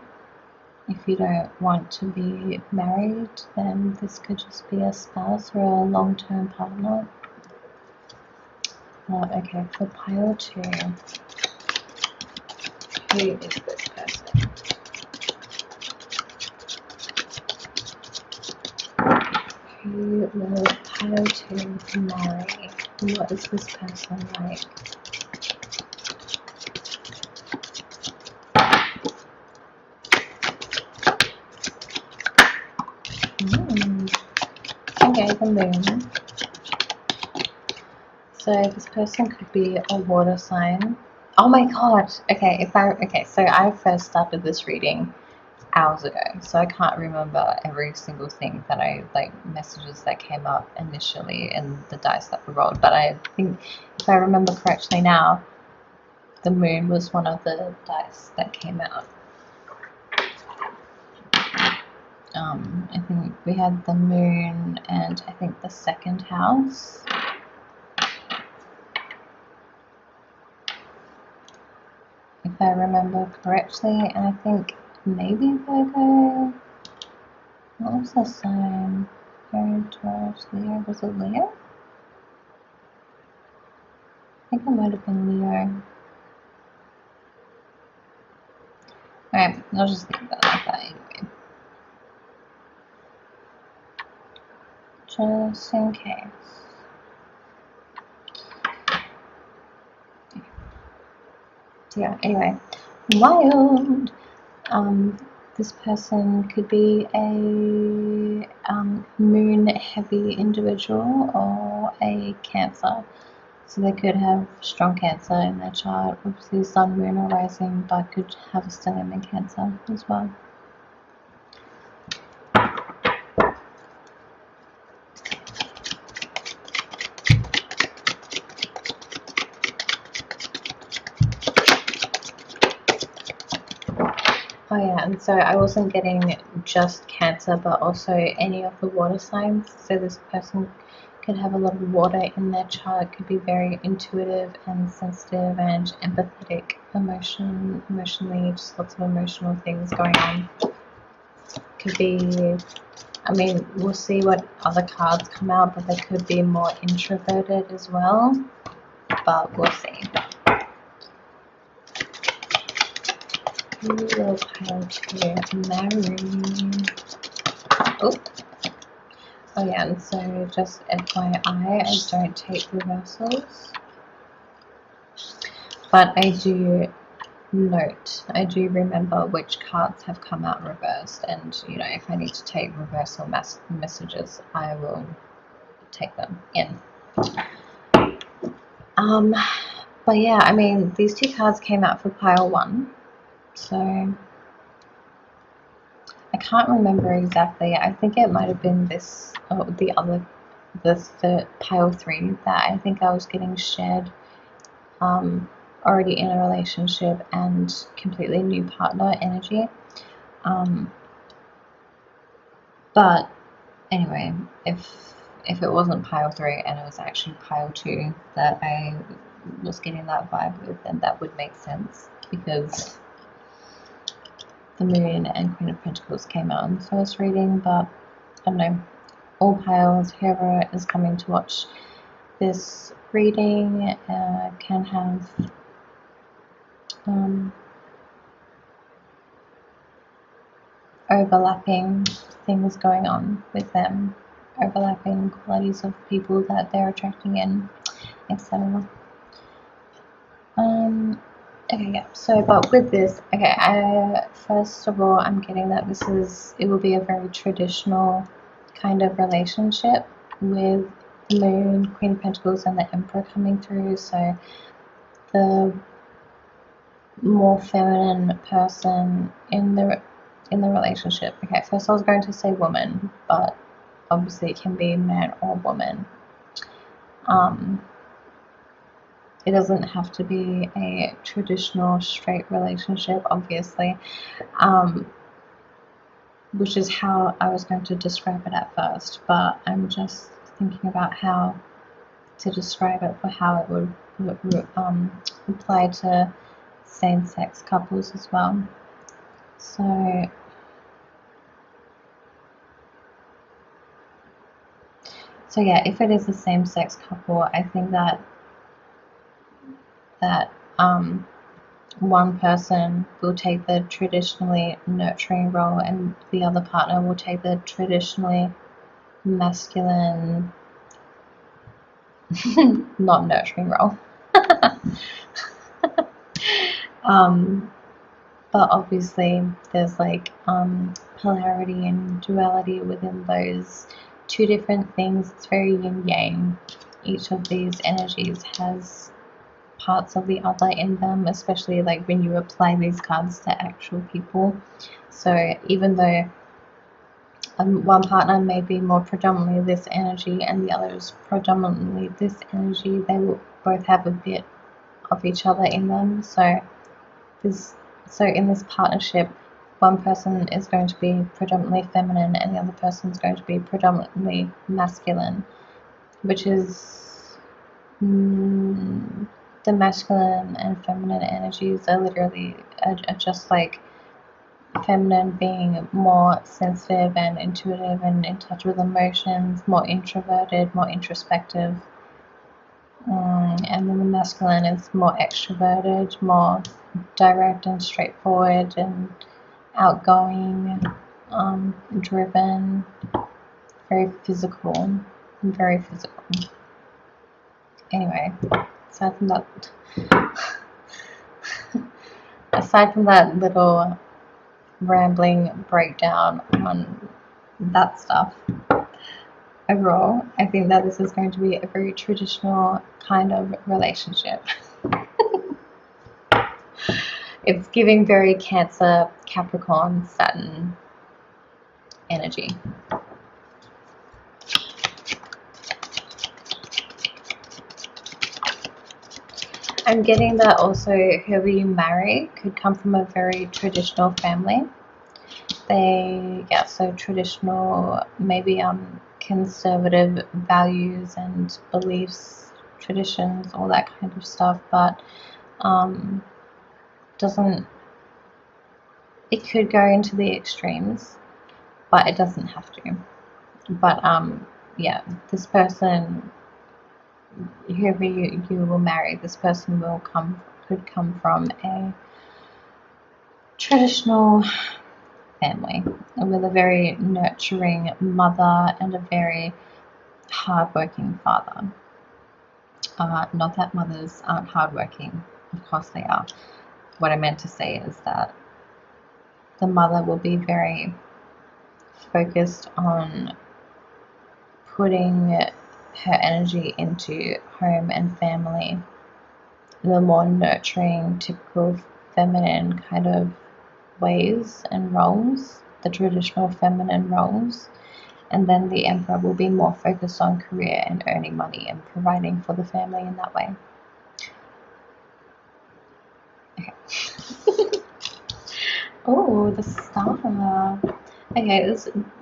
If you don't want to be married, then this could just be a spouse or a long-term partner. Okay, for pile 2, who is this person? Who will pile 2 marry? What is this person like? Okay, the moon. So this person could be a water sign. Oh my god! Okay, so I first started this reading hours ago, so I can't remember every single thing that messages that came up initially and the dice that were rolled, but I think if I remember correctly now, the moon was one of the dice that came out. I think we had the moon and I think the second house. If I remember correctly, and I think maybe Virgo. What was the sign? Virgo, Taurus, Leo. Was it Leo? I think it might have been Leo. Alright, I'll just leave that like that anyway. Just in case. Yeah, anyway. Wild! This person could be a moon-heavy individual or a Cancer. So they could have strong Cancer in their chart, obviously Sun, Moon, or Rising, but could have a stellium in Cancer as well. Oh yeah, and so I wasn't getting just Cancer, but also any of the water signs. So this person could have a lot of water in their chart, could be very intuitive and sensitive and empathetic, emotionally, just lots of emotional things going on. Could be, I mean, we'll see what other cards come out, but they could be more introverted as well, but we'll see. Who will pile 2 marry? Oh yeah, and so just FYI, I don't take reversals, but I do remember which cards have come out reversed, and if I need to take reversal messages, I will take them in. But yeah, I mean, these 2 cards came out for pile 1, so I can't remember exactly. I think it might have been this, the pile 3 that I think I was getting shared, already in a relationship and completely new partner energy. But anyway, if it wasn't pile 3 and it was actually pile 2 that I was getting that vibe with, then that would make sense, because the Moon and Queen of Pentacles came out in the first reading. But I don't know, all piles, whoever is coming to watch this reading can have overlapping things going on with them, overlapping qualities of people that they're attracting in, etc. Okay, yeah, so, but with this, okay, first of all, I'm getting that it will be a very traditional kind of relationship with the Moon, Queen of Pentacles, and the Emperor coming through, so the more feminine person in the relationship. Okay, first I was going to say woman, but obviously it can be man or woman. It doesn't have to be a traditional straight relationship, obviously, which is how I was going to describe it at first, but I'm just thinking about how to describe it for how it would apply to same-sex couples as well. So yeah, if it is a same-sex couple, I think that one person will take the traditionally nurturing role and the other partner will take the traditionally masculine, not nurturing role. But obviously there's like polarity and duality within those two different things. It's very yin yang. Each of these energies has parts of the other in them, especially like when you apply these cards to actual people. So even though one partner may be more predominantly this energy and the other is predominantly this energy, they will both have a bit of each other in them. So in this partnership, one person is going to be predominantly feminine and the other person is going to be predominantly masculine, which is the masculine and feminine energies are literally just like feminine being more sensitive and intuitive and in touch with emotions, more introverted, more introspective, and then the masculine is more extroverted, more direct and straightforward and outgoing, driven, very physical. Anyway, aside from that little rambling breakdown on that stuff, overall, I think that this is going to be a very traditional kind of relationship. It's giving very Cancer, Capricorn, Saturn energy. I'm getting that also whoever you marry could come from a very traditional family. So traditional, maybe conservative values and beliefs, traditions, all that kind of stuff, but it could go into the extremes, but it doesn't have to. But this person, whoever you will marry, this person could come from a traditional family with a very nurturing mother and a very hardworking father. Not that mothers aren't hardworking, of course they are. What I meant to say is that the mother will be very focused on putting her energy into home and family, the more nurturing, typical feminine kind of ways and roles, the traditional feminine roles. And then the Emperor will be more focused on career and earning money and providing for the family in that way. Okay. Oh, the Star. Okay,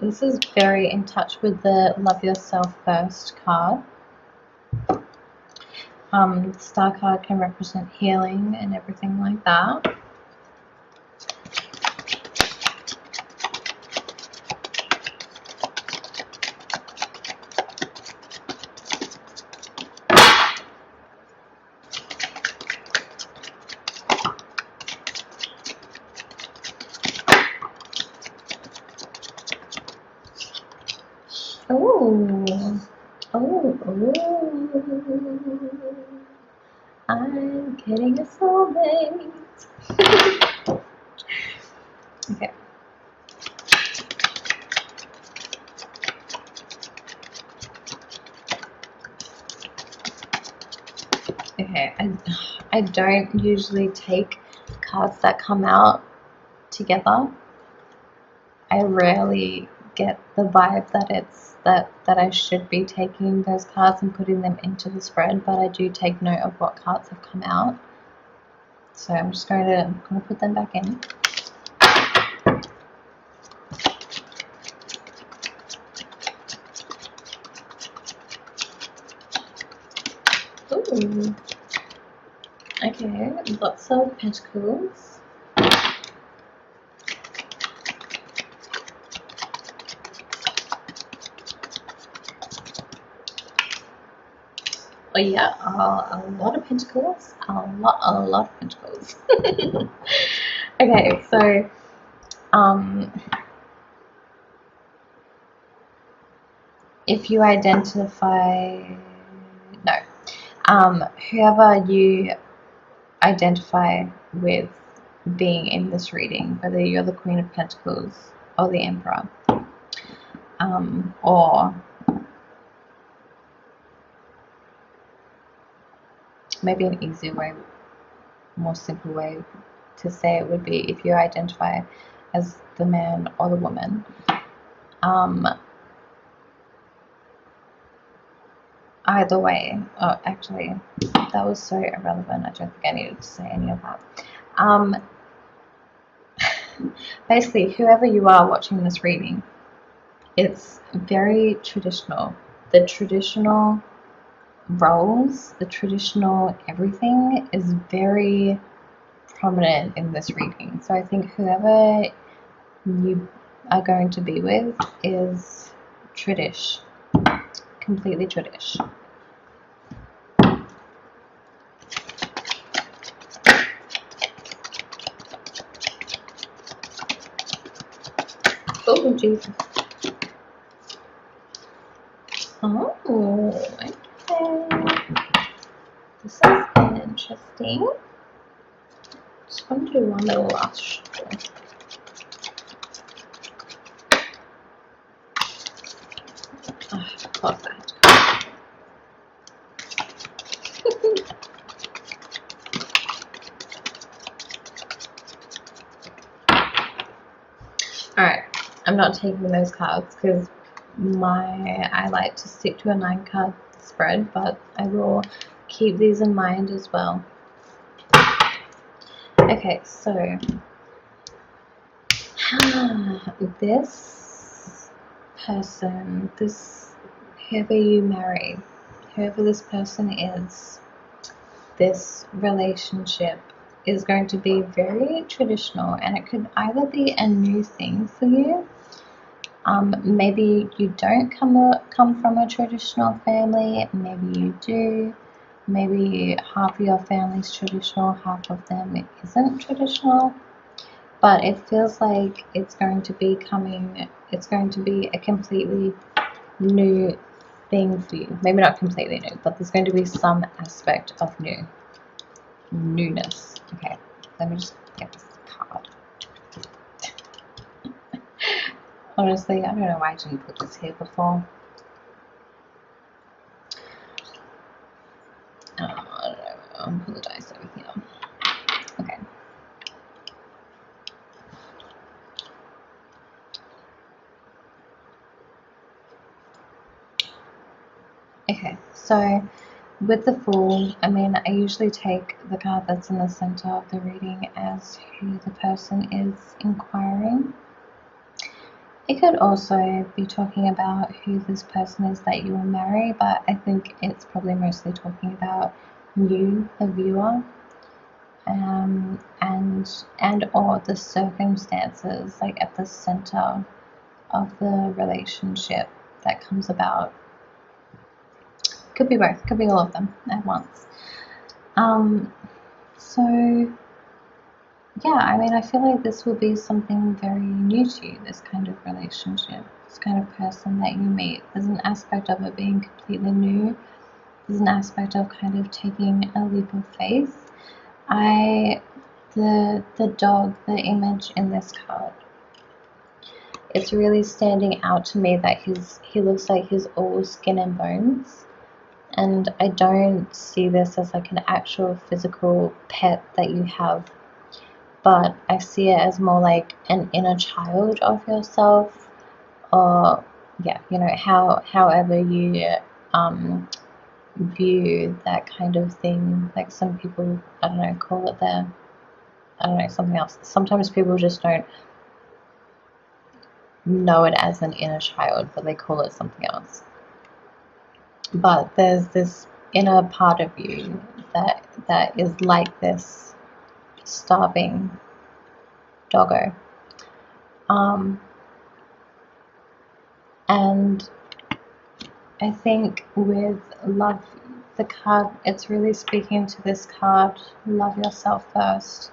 this is very in touch with the Love Yourself First card. The Star card can represent healing and everything like that. Oh, oh, oh. I'm getting a soulmate. Okay. Okay, I don't usually take cards that come out together. I rarely get the vibe that it's that I should be taking those cards and putting them into the spread, but I do take note of what cards have come out. So I'm just going to put them back in. Ooh. Okay, lots of pentacles. Oh yeah, a lot of pentacles. A lot of pentacles. Okay, so if you identify whoever you identify with being in this reading, whether you're the Queen of Pentacles or the Emperor, or maybe an easier way, more simple way to say it would be if you identify as the man or the woman. Either way, actually, that was so irrelevant. I don't think I needed to say any of that. Basically, whoever you are watching this reading, it's very traditional. The traditional roles, the traditional everything is very prominent in this reading. So I think whoever you are going to be with is tradish, completely tradish. Oh, Jesus. Oh, okay. This is interesting. Just going to do one little last shuffle. Oh, of course I had to. Alright, I'm not taking those cards because I like to stick to a 9-card spread, but I will keep these in mind as well. Okay, so this person, whoever you marry, whoever this person is, this relationship is going to be very traditional, and it could either be a new thing for you. Maybe you don't come from a traditional family, maybe you do. Maybe half of your family's traditional, half of them isn't traditional. But it feels like it's going to be a completely new thing for you. Maybe not completely new, but there's going to be some aspect of newness. Okay, let me just get this card. Honestly, I don't know why I didn't put this here before. I don't know. I'll put the dice over here. Okay. Okay, so with the Fool, I usually take the card that's in the center of the reading as who the person is inquiring. It could also be talking about who this person is that you will marry, but I think it's probably mostly talking about you, the viewer, and or the circumstances like at the center of the relationship that comes about. Could be both, could be all of them at once. So yeah, I feel like this will be something very new to you, this kind of relationship. this kind of person that you meet. There's an aspect of it being completely new. There's an aspect of kind of taking a leap of faith. The dog, the image in this card, it's really standing out to me that he looks like he's all skin and bones. And I don't see this as like an actual physical pet that you have, but I see it as more like an inner child of yourself, or yeah, you know, however you view that kind of thing. Like some people, I don't know, call it something else. Sometimes people just don't know it as an inner child, but they call it something else. But there's this inner part of you that is like this starving doggo. And I think with love, the card, it's really speaking to this card, love yourself first.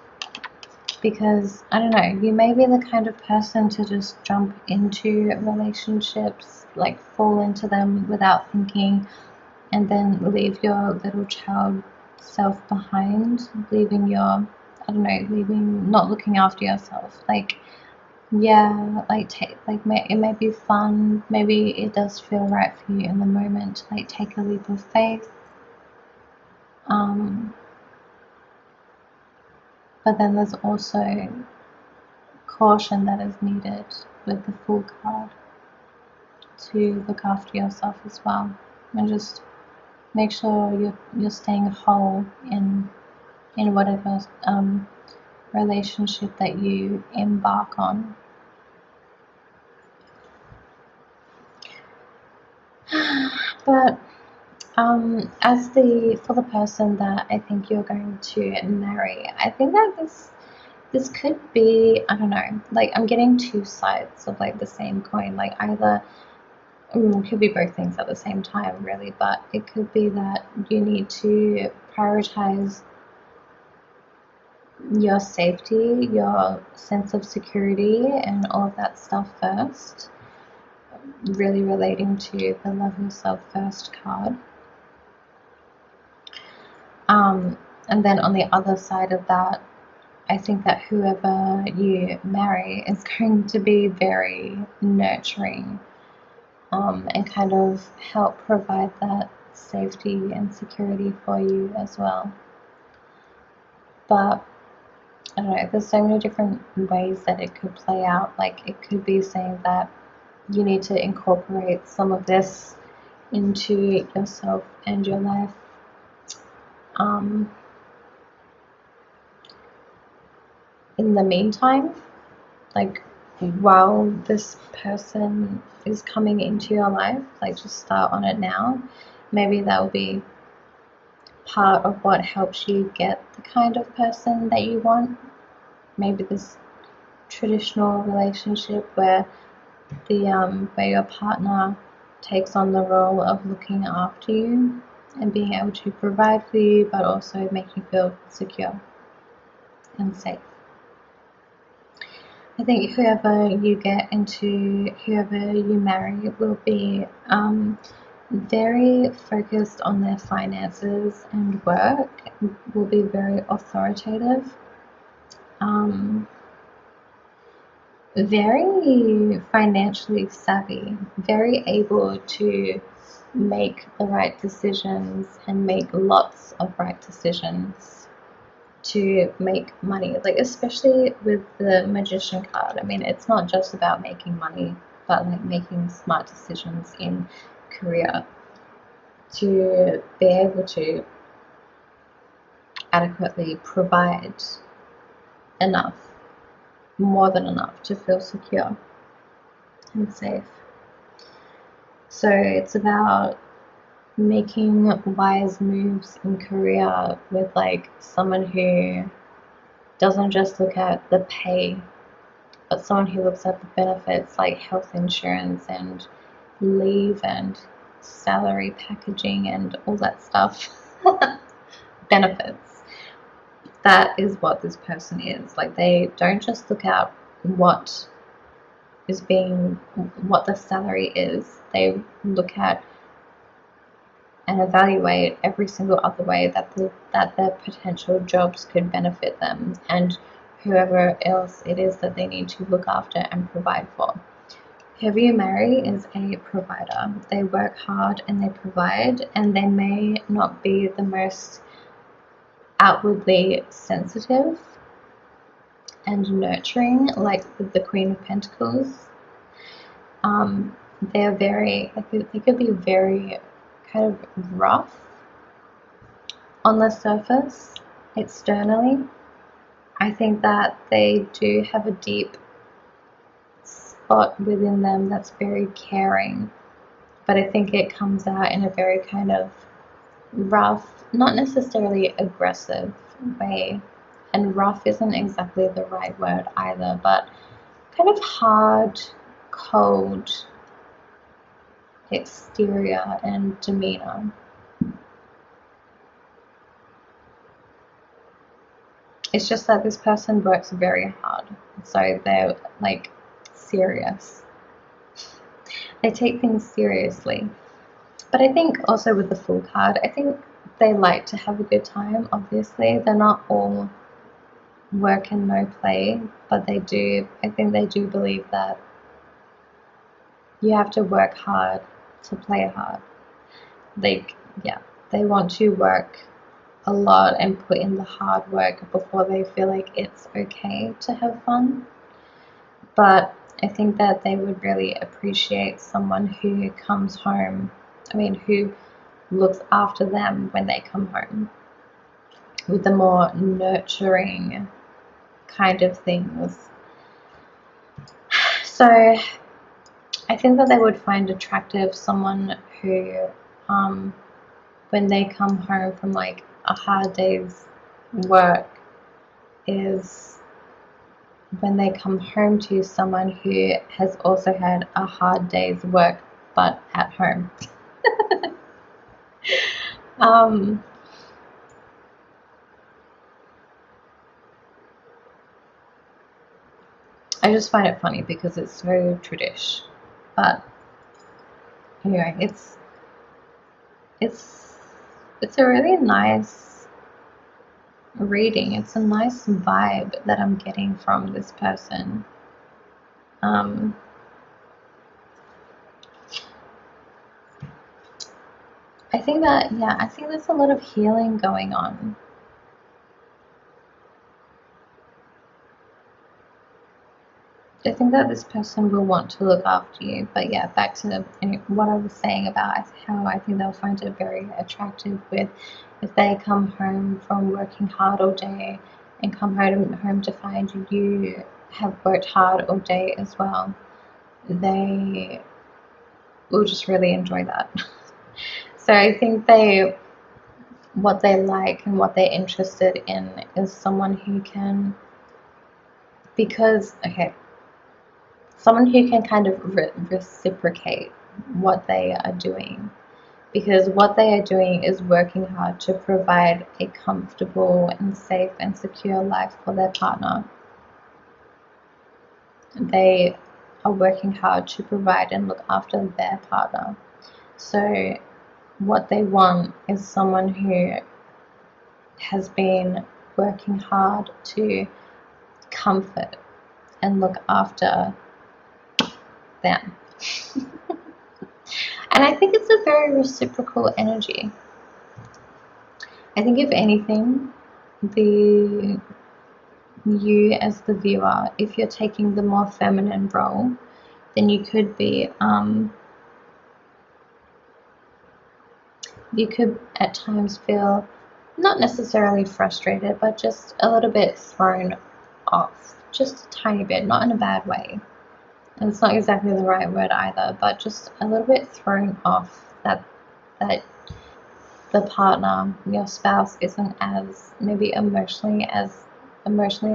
Because, I don't know, you may be the kind of person to just jump into relationships, like fall into them without thinking, and then leave your little child self behind, leaving your, I don't know, not looking after yourself. Like, yeah, it may be fun, maybe it does feel right for you in the moment to like take a leap of faith. But then there's also caution that is needed with the Fool card to look after yourself as well, and just make sure you're staying whole in whatever relationship that you embark on. But for the person that I think you're going to marry, I think that this could be, I don't know, like I'm getting two sides of like the same coin. Like either it could be both things at the same time, really, but it could be that you need to prioritize your safety, your sense of security, and all of that stuff first. Really relating to the love yourself first card. And then on the other side of that, I think that whoever you marry is going to be very nurturing, and kind of help provide that safety and security for you as well. But I don't know, there's so many different ways that it could play out. Like it could be saying that you need to incorporate some of this into yourself and your life. In the meantime, like while this person is coming into your life, like just start on it now. Maybe that will be part of what helps you get the kind of person that you want. Maybe this traditional relationship where where your partner takes on the role of looking after you and being able to provide for you, but also make you feel secure and safe. I think whoever you marry will be very focused on their finances and work, will be very authoritative, very financially savvy, very able to make the right decisions and make lots of right decisions to make money. Like especially with the Magician card, I mean, it's not just about making money, but like making smart decisions in career to be able to adequately provide enough, more than enough, to feel secure and safe. So it's about making wise moves in career with like someone who doesn't just look at the pay, but someone who looks at the benefits like health insurance and leave and salary packaging and all that stuff. Benefits. That is what this person is. Like they don't just look at what is being what the salary is. They look at and evaluate every single other way that their potential jobs could benefit them and whoever else it is that they need to look after and provide for. Whoever you marry is a provider. They work hard and they provide, and they may not be the most outwardly sensitive and nurturing like the Queen of Pentacles. They're very, they could be very kind of rough on the surface, externally. I think that they do have a deep spot within them that's very caring, but I think it comes out in a very kind of rough, not necessarily aggressive way, and rough isn't exactly the right word either, but kind of hard, cold exterior and demeanor. It's just that this person works very hard, so they're like serious. They take things seriously. But I think also with the Fool card, I think they like to have a good time, obviously. They're not all work and no play, but I think they do believe that you have to work hard to play hard. They want to work a lot and put in the hard work before they feel like it's okay to have fun. But I think that they would really appreciate someone who comes home, who looks after them when they come home, with the more nurturing kind of things. So I think that they would find attractive someone who, when they come home from like a hard day's work, is when they come home to someone who has also had a hard day's work but at home. I just find it funny because it's so tradish, but anyway, it's a really nice reading. It's a nice vibe that I'm getting from this person. I think there's a lot of healing going on. I think that this person will want to look after you, but yeah, back to what I was saying about how I think they'll find it very attractive if they come home from working hard all day and come home to find you have worked hard all day as well. They will just really enjoy that. So I think what they like and what they're interested in is someone who can, someone who can kind of reciprocate what they are doing, because what they are doing is working hard to provide a comfortable and safe and secure life for their partner. They are working hard to provide and look after their partner. So what they want is someone who has been working hard to comfort and look after them. And I think it's a very reciprocal energy. I think if anything, you as the viewer, if you're taking the more feminine role, then you could be you could at times feel not necessarily frustrated, but just a little bit thrown off, just a tiny bit, not in a bad way. And it's not exactly the right word either, but just a little bit thrown off that the partner, your spouse, isn't as maybe emotionally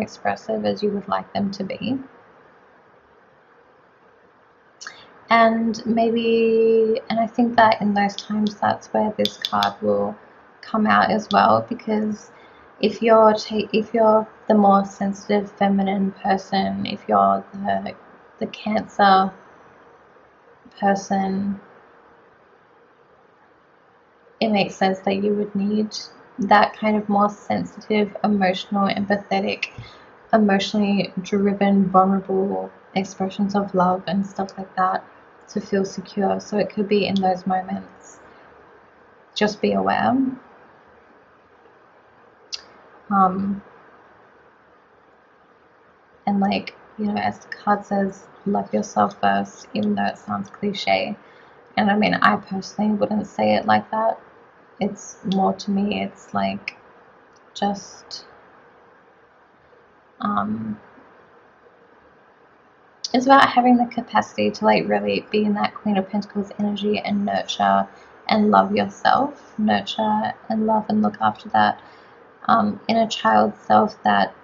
expressive as you would like them to be. And I think that in those times, that's where this card will come out as well, because if you're the more sensitive feminine person, if you're the the Cancer person, it makes sense that you would need that kind of more sensitive, emotional, empathetic, emotionally driven, vulnerable expressions of love and stuff like that to feel secure. So it could be in those moments. Just be aware. And like, you know, as the card says, love yourself first, even though it sounds cliche. And I mean, I personally wouldn't say it like that. It's more, to me, it's like just it's about having the capacity to like really be in that Queen of Pentacles energy and nurture and love yourself, nurture and love and look after that inner child self that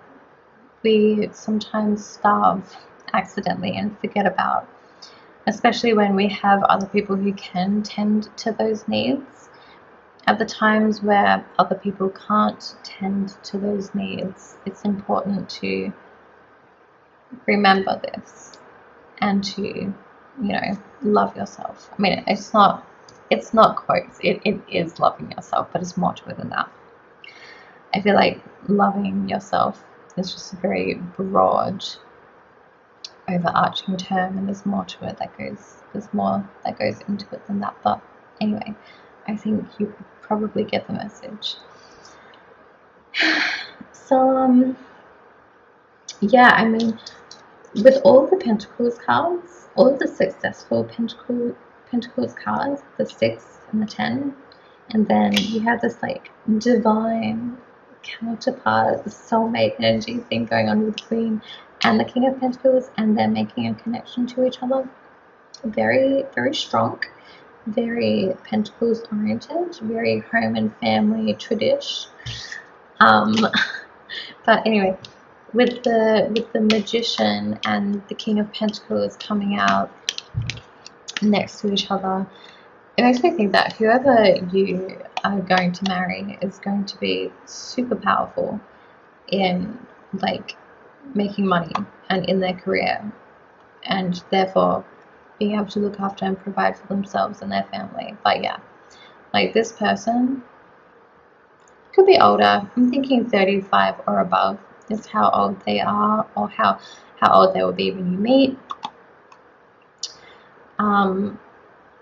we sometimes starve accidentally and forget about, especially when we have other people who can tend to those needs. At the times where other people can't tend to those needs, it's important to remember this and to, you know, love yourself. I mean, it's not quotes, it is loving yourself, but it's more to it than that. I feel like loving yourself is just a very broad, overarching term, and there's more to it there's more that goes into it than that. But anyway, I think you probably get the message. So yeah, I mean, with all of the Pentacles cards, all of the successful Pentacles cards, the 6 and the 10, and then you have this like divine counterpart, the soulmate energy thing going on with the Queen and the King of Pentacles, and they're making a connection to each other. Very, very strong, very Pentacles oriented, very home and family tradition. But anyway, with the Magician and the King of Pentacles coming out next to each other, it makes me think that whoever you are going to marry is going to be super powerful in like making money and in their career, and therefore being able to look after and provide for themselves and their family. But yeah, like this person could be older. I'm thinking 35 or above is how old they are, or how old they will be when you meet.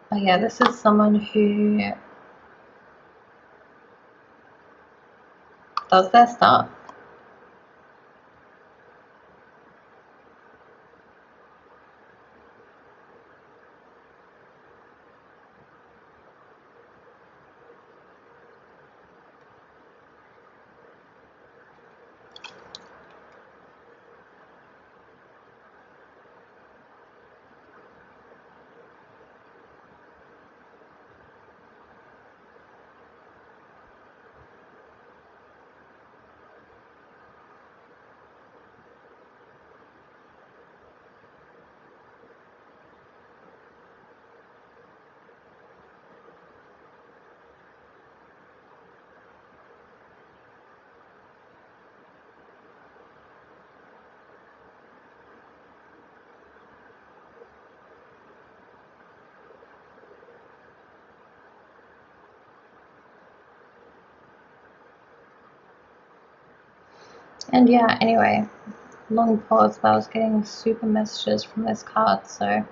But yeah, this is someone who does their stuff. And yeah, anyway, long pause, but I was getting super messages from this card, so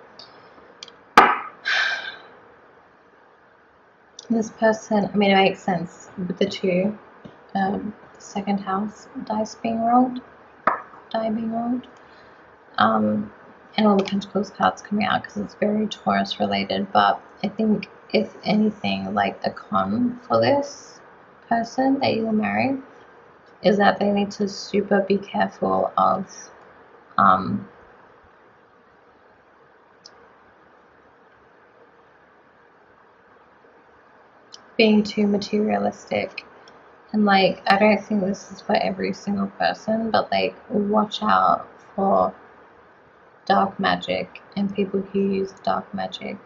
this person, I mean, it makes sense with the two, second house die being rolled, and all the Pentacles cards coming out because it's very Taurus related. But I think if anything, like a con for this person that you will marry is that they need to super be careful of being too materialistic. And like, I don't think this is for every single person, but like, watch out for dark magic and people who use dark magic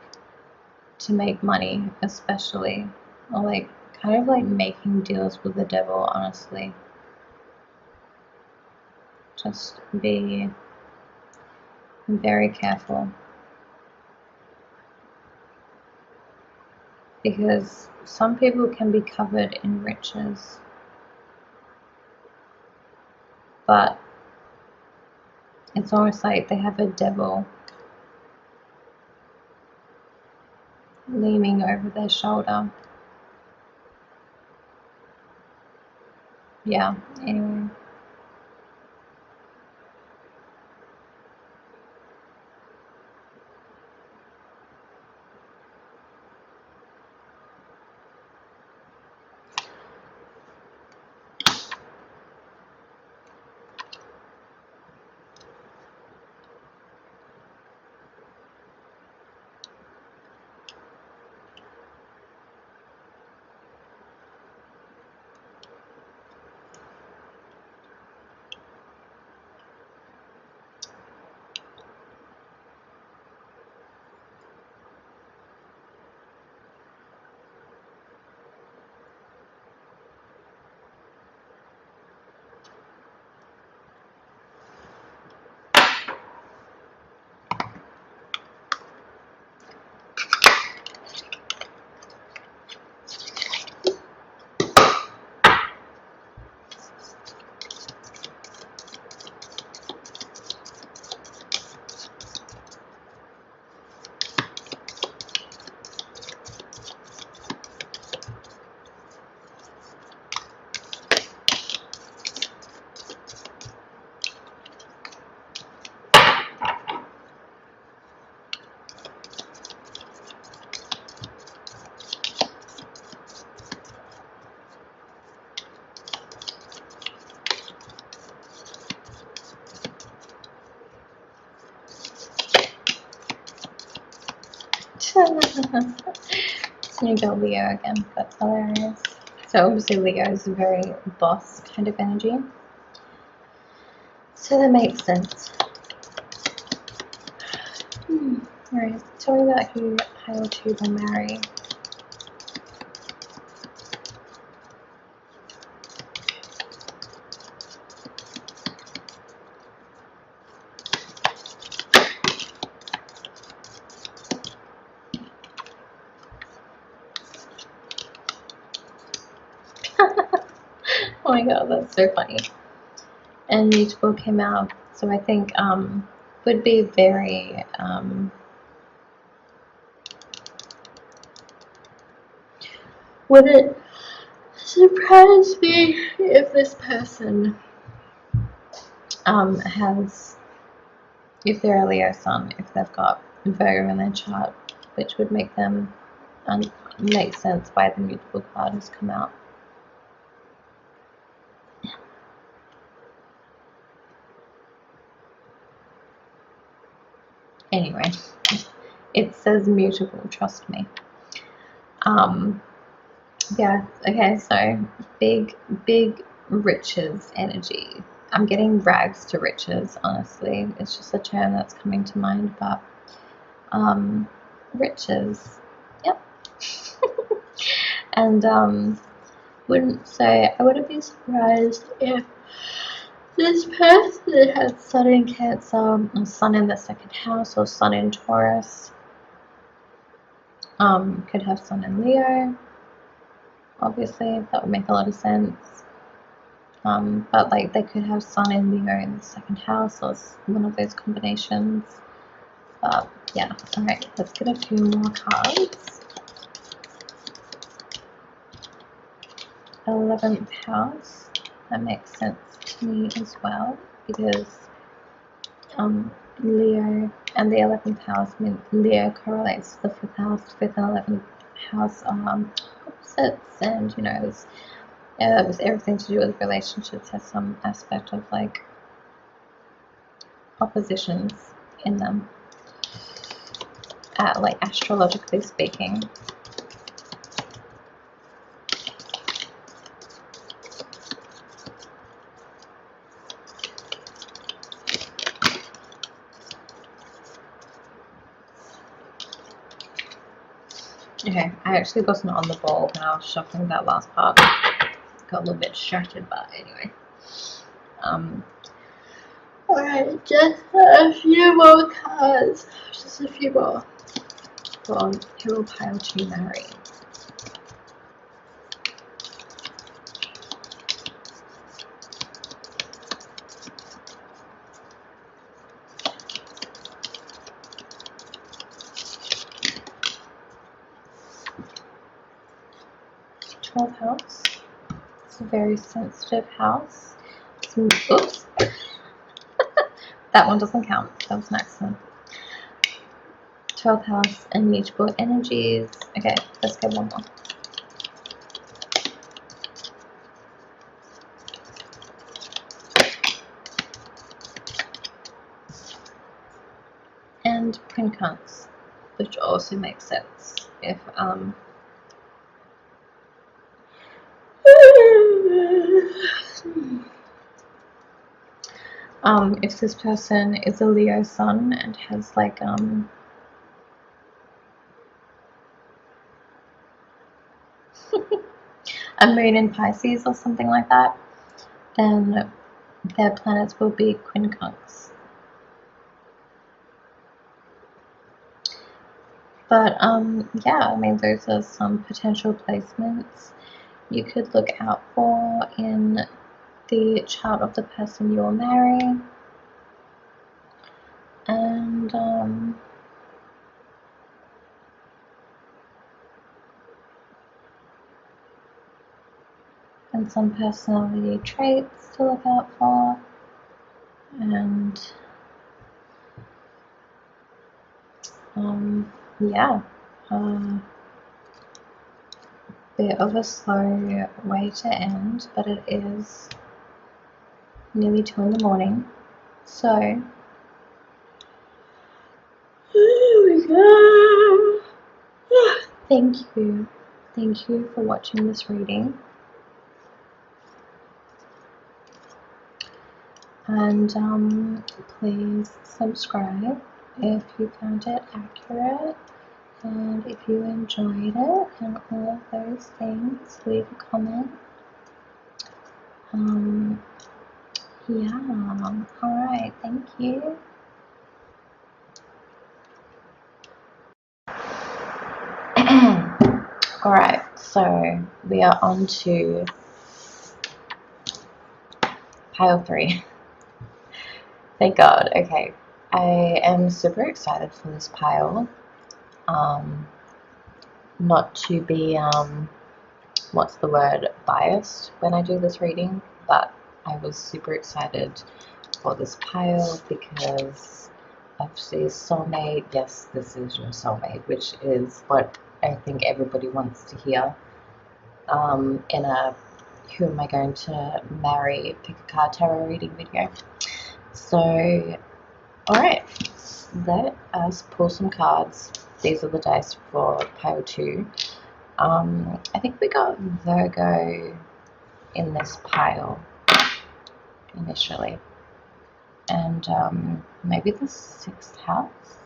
to make money, especially, or like kind of like making deals with the devil. Honestly, just be very careful, because some people can be covered in riches, but it's almost like they have a devil leaning over their shoulder. Yeah, anyway. So you got Leo again, that's hilarious. So obviously Leo is a very boss kind of energy. So that makes sense. Alright, tell me about who Pile 2 will marry. Oh my god, that's so funny. And Mutable came out, so I think would be very would it surprise me if this person has, if they're a Leo sun, if they've got Virgo in their chart, which would make them make sense why the Mutable card has come out. Anyway, it says mutable, trust me. Yeah, okay, so big riches energy. I'm getting rags to riches, honestly. It's just a term that's coming to mind, but riches. Yep. And I wouldn't be surprised if this person had Sun in Cancer, or Sun in the second house, or Sun in Taurus. Could have Sun in Leo. Obviously, that would make a lot of sense. But like they could have Sun in Leo in the second house, or one of those combinations. But yeah, alright, let's get a few more cards. 11th house, that makes sense to me as well, because Leo and the 11th house, I mean Leo correlates to the 5th house. 5th and 11th house are opposites, and you know, it was everything to do with relationships has some aspect of like oppositions in them, like astrologically speaking. Okay, I actually wasn't on the ball when I was shuffling that last part. Got a little bit distracted, but anyway. Alright, just a few more cards. Just a few more. For who will pile to marry? Twelfth house. It's a very sensitive house. Oops. That one doesn't count. That was an accident. 12th house, immutable energies. Okay, let's get one more. And quincunx, which also makes sense if if this person is a Leo sun and has like a moon in Pisces or something like that, then their planets will be quincunx. But yeah, I mean, those are some potential placements you could look out for in the chart of the person you'll marry. And some personality traits to look out for, and yeah, bit of a slow way to end, but it is nearly 2 in the morning, so thank you for watching this reading. And please subscribe if you found it accurate, and if you enjoyed it and all of those things, leave a comment. Yeah, alright, thank you. Alright, so we are on to pile 3. Thank God. Okay, I am super excited for this pile. Not to be what's the word, biased when I do this reading, but I was super excited for this pile because obviously soulmate, yes, this is your soulmate, which is what I think everybody wants to hear in a who am I going to marry, pick a card tarot reading video. So alright, let us pull some cards. These are the dice for pile 2. I think we got Virgo in this pile initially, and maybe the 6th house.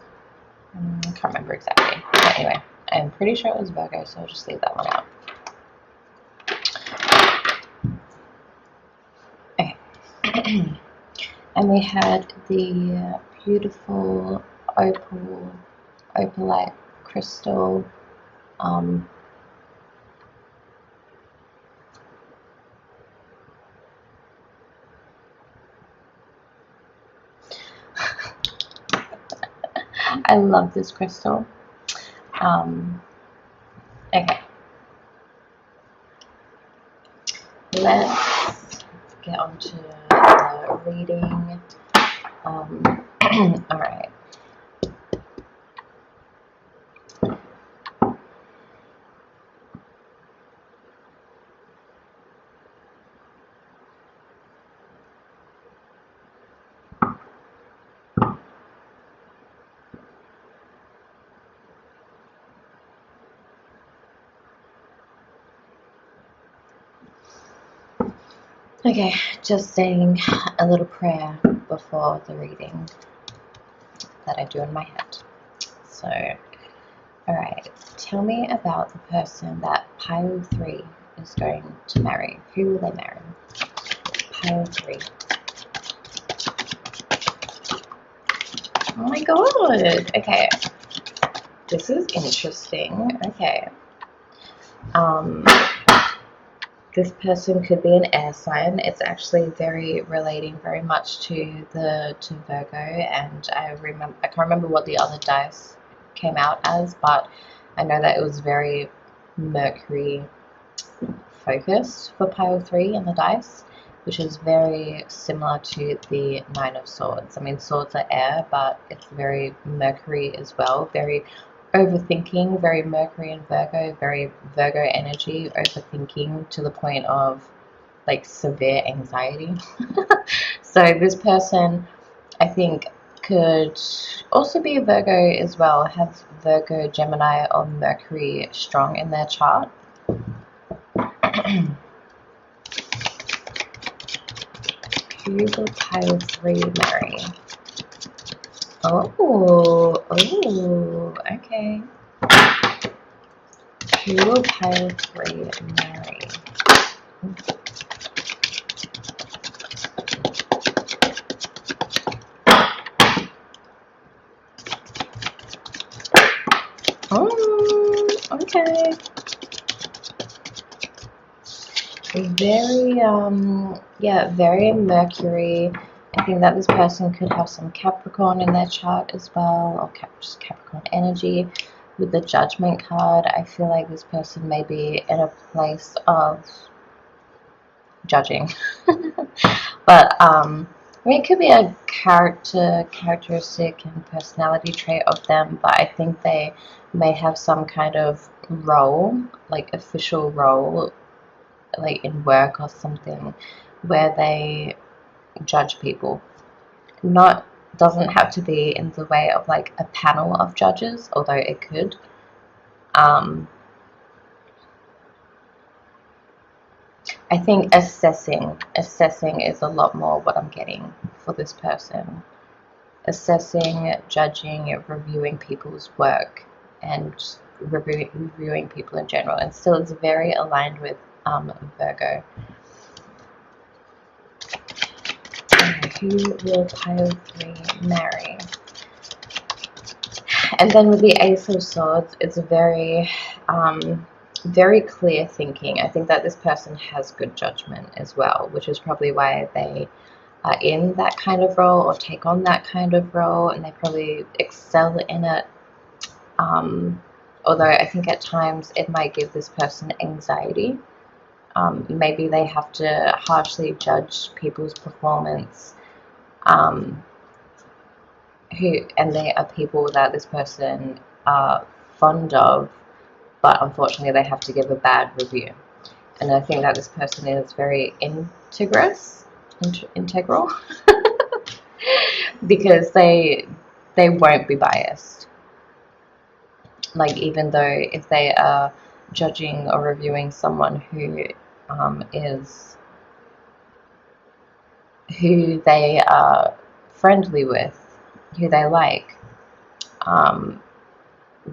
I can't remember exactly, but anyway, I'm pretty sure it was Virgo, so I'll just leave that one out. Okay. And we had the beautiful opalite crystal. I love this crystal. Okay. Let's get on to the reading. Alright. Okay, just saying a little prayer before the reading that I do in my head. So, alright, tell me about the person that pile 3 is going to marry. Who will they marry? Pile 3. Oh my god. Okay. This is interesting. Okay. This person could be an air sign. It's actually relating very much to Virgo, and I can't remember what the other dice came out as, but I know that it was very Mercury focused for pile 3 in the dice, which is very similar to the Nine of Swords. I mean, swords are air, but it's very Mercury as well, very overthinking, very Mercury and Virgo, very Virgo energy, overthinking to the point of like severe anxiety. So this person, I think, could also be a Virgo as well, have Virgo, Gemini, or Mercury strong in their chart. Who will pile 3 marry? Oh, okay. Who will pile 3 marry? Oh, okay. Very, very Mercury. I think that this person could have some Capricorn in their chart as well, or just Capricorn energy. With the Judgment card, I feel like this person may be in a place of judging. But I mean, it could be a characteristic and personality trait of them, but I think they may have some kind of role, like official role, like in work or something, where they judge people. Doesn't have to be in the way of like a panel of judges, although it could. I think assessing is a lot more what I'm getting for this person. Assessing, judging, reviewing people's work, and reviewing people in general. And still, it's very aligned with Virgo. Who will pile 3 marry? And then with the Ace of Swords, it's very clear thinking. I think that this person has good judgment as well, which is probably why they are in that kind of role or take on that kind of role, and they probably excel in it. Although I think at times it might give this person anxiety. Maybe they have to harshly judge people's performance, and they are people that this person are fond of, but unfortunately they have to give a bad review. And I think that this person is very integral, because they won't be biased. Like, even though if they are judging or reviewing someone who they are friendly with, who they like,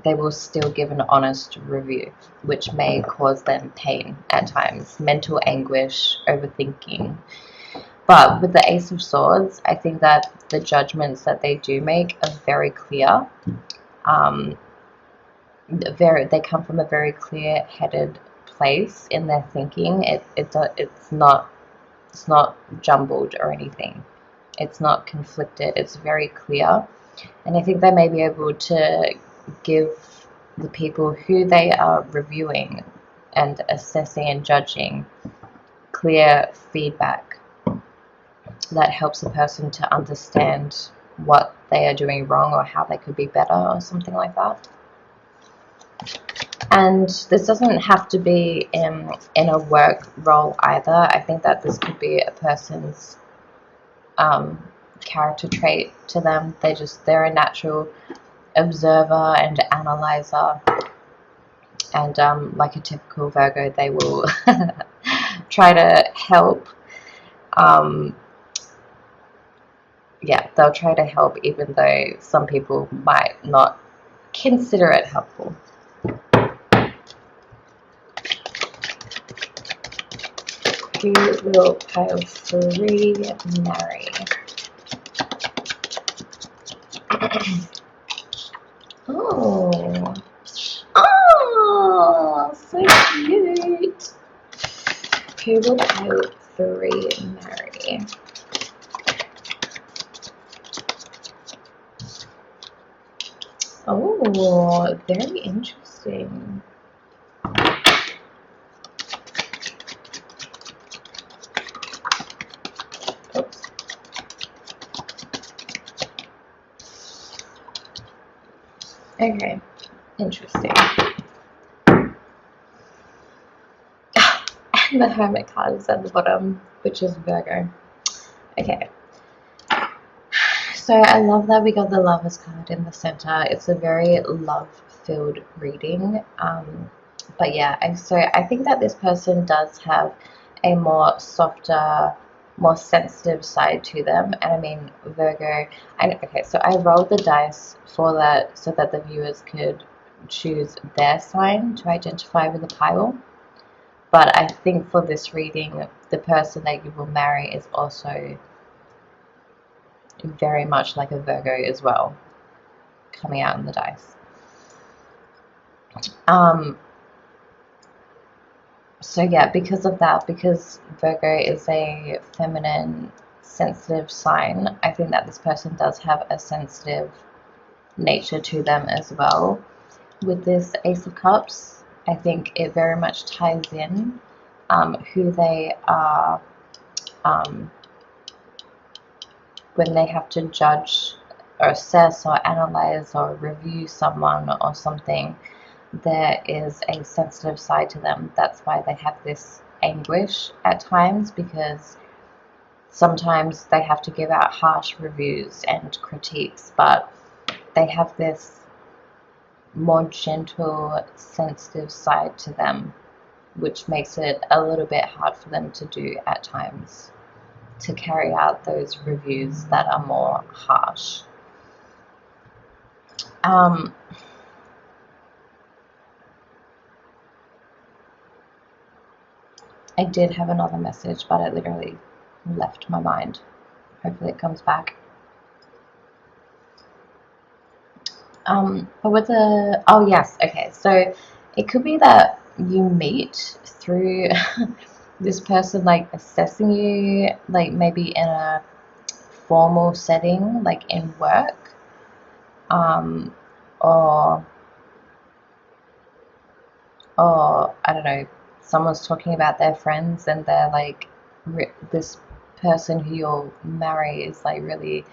they will still give an honest review, which may cause them pain at times, mental anguish, overthinking. But with the Ace of Swords, I think that the judgments that they do make are very clear. They come from a very clear-headed place in their thinking. It's not jumbled or anything. It's not conflicted. It's very clear, and I think they may be able to give the people who they are reviewing and assessing and judging clear feedback that helps the person to understand what they are doing wrong or how they could be better or something like that. And this doesn't have to be in a work role either. I think that this could be a person's character trait to them. They're a natural observer and analyzer, and like a typical Virgo, they will try to help. They'll try to help even though some people might not consider it helpful. Who will pile 3 marry? Oh, oh, so cute. Who will pile 3 marry? Oh, very interesting. Oops. Okay, interesting. And the Hermit card is at the bottom, which is Virgo. Okay. So I love that we got the Lovers card in the center. It's a very love-filled reading. But yeah, so I think that this person does have a more softer, more sensitive side to them. And I mean, Virgo, okay, so I rolled the dice for that so that the viewers could choose their sign to identify with the pile. But I think for this reading, the person that you will marry is also very much like a Virgo as well, coming out in the dice. So yeah, because of that, because Virgo is a feminine, sensitive sign, I think that this person does have a sensitive nature to them as well. With this Ace of Cups, I think it very much ties in who they are when they have to judge or assess or analyze or review someone or something. There is a sensitive side to them. That's why they have this anguish at times, because sometimes they have to give out harsh reviews and critiques, but they have this more gentle, sensitive side to them, which makes it a little bit hard for them to do at times, to carry out those reviews that are more harsh. I did have another message, but it literally left my mind. Hopefully it comes back. But with the, oh yes, okay, so it could be that you meet through this person like assessing you, like maybe in a formal setting, like in work, or I don't know, someone's talking about their friends and they're like, this person who you'll marry is like really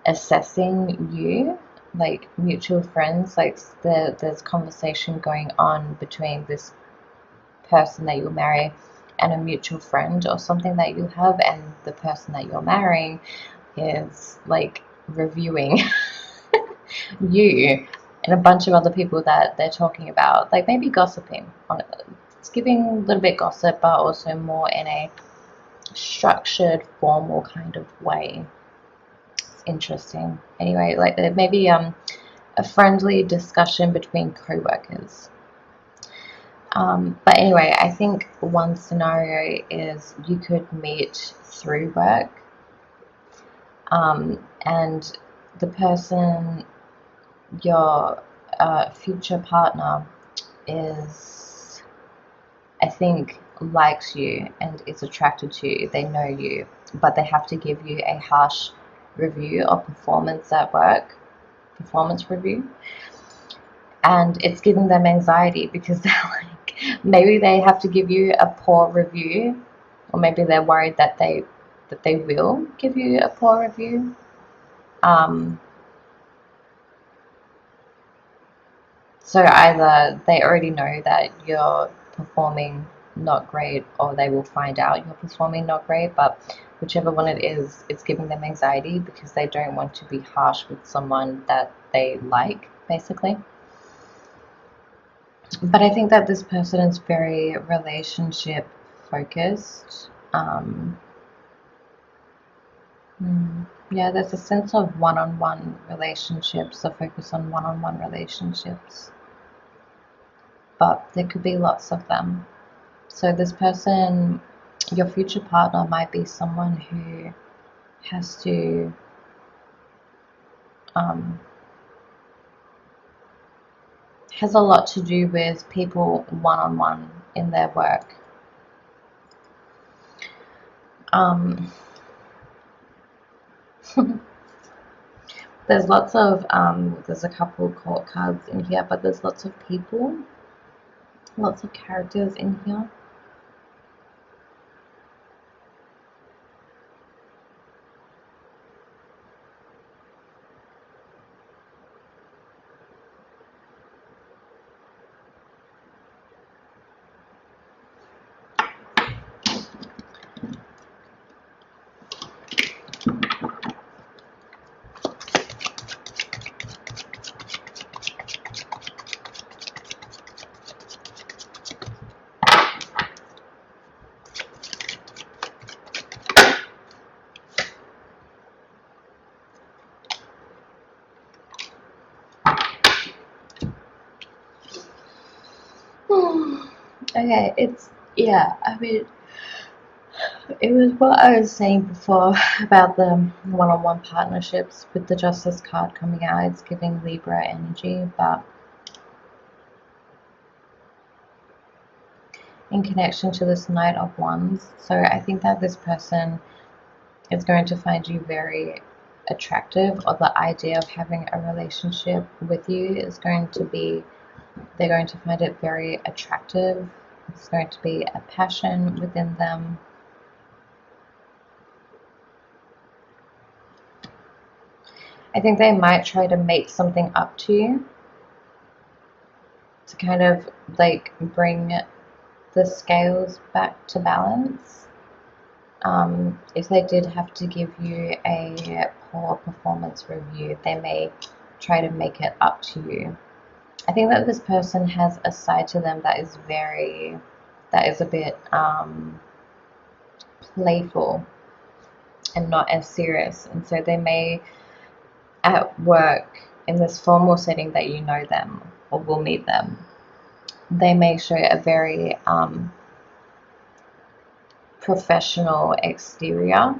assessing you, like mutual friends, like there's conversation going on between this person that you'll marry and a mutual friend or something that you have, and the person that you're marrying is like reviewing you and a bunch of other people that they're talking about, like maybe gossiping on it. It's giving a little bit gossip, but also more in a structured, formal kind of way. It's interesting. Anyway, like maybe a friendly discussion between co-workers. But anyway, I think one scenario is you could meet through work, and the person, your future partner, is, I think, likes you and is attracted to you. They know you, but they have to give you a harsh review of performance at work, performance review, and it's giving them anxiety because they're like, maybe they have to give you a poor review, or maybe they're worried that they will give you a poor review. So either they already know that you're performing not great, or they will find out you're performing not great, but whichever one it is, it's giving them anxiety because they don't want to be harsh with someone that they like, basically. But I think that this person is very relationship focused. Yeah, there's a sense of one-on-one relationships, a focus on one-on-one relationships. But there could be lots of them. So this person, your future partner, might be someone who has to um, has a lot to do with people one-on-one in their work. There's lots of, there's a couple of court cards in here, but there's lots of people, lots of characters in here. Okay, yeah, I mean, it was what I was saying before about the one-on-one partnerships with the Justice card coming out. It's giving Libra energy, but in connection to this Knight of Wands. So I think that this person is going to find you very attractive, or the idea of having a relationship with you is going to be, they're going to find it very attractive. It's going to be a passion within them. I think they might try to make something up to you to kind of like bring the scales back to balance. If they did have to give you a poor performance review, they may try to make it up to you. I think that this person has a side to them that is a bit playful and not as serious, and so they may, at work, in this formal setting that you know them or will meet them, they may show a very professional exterior,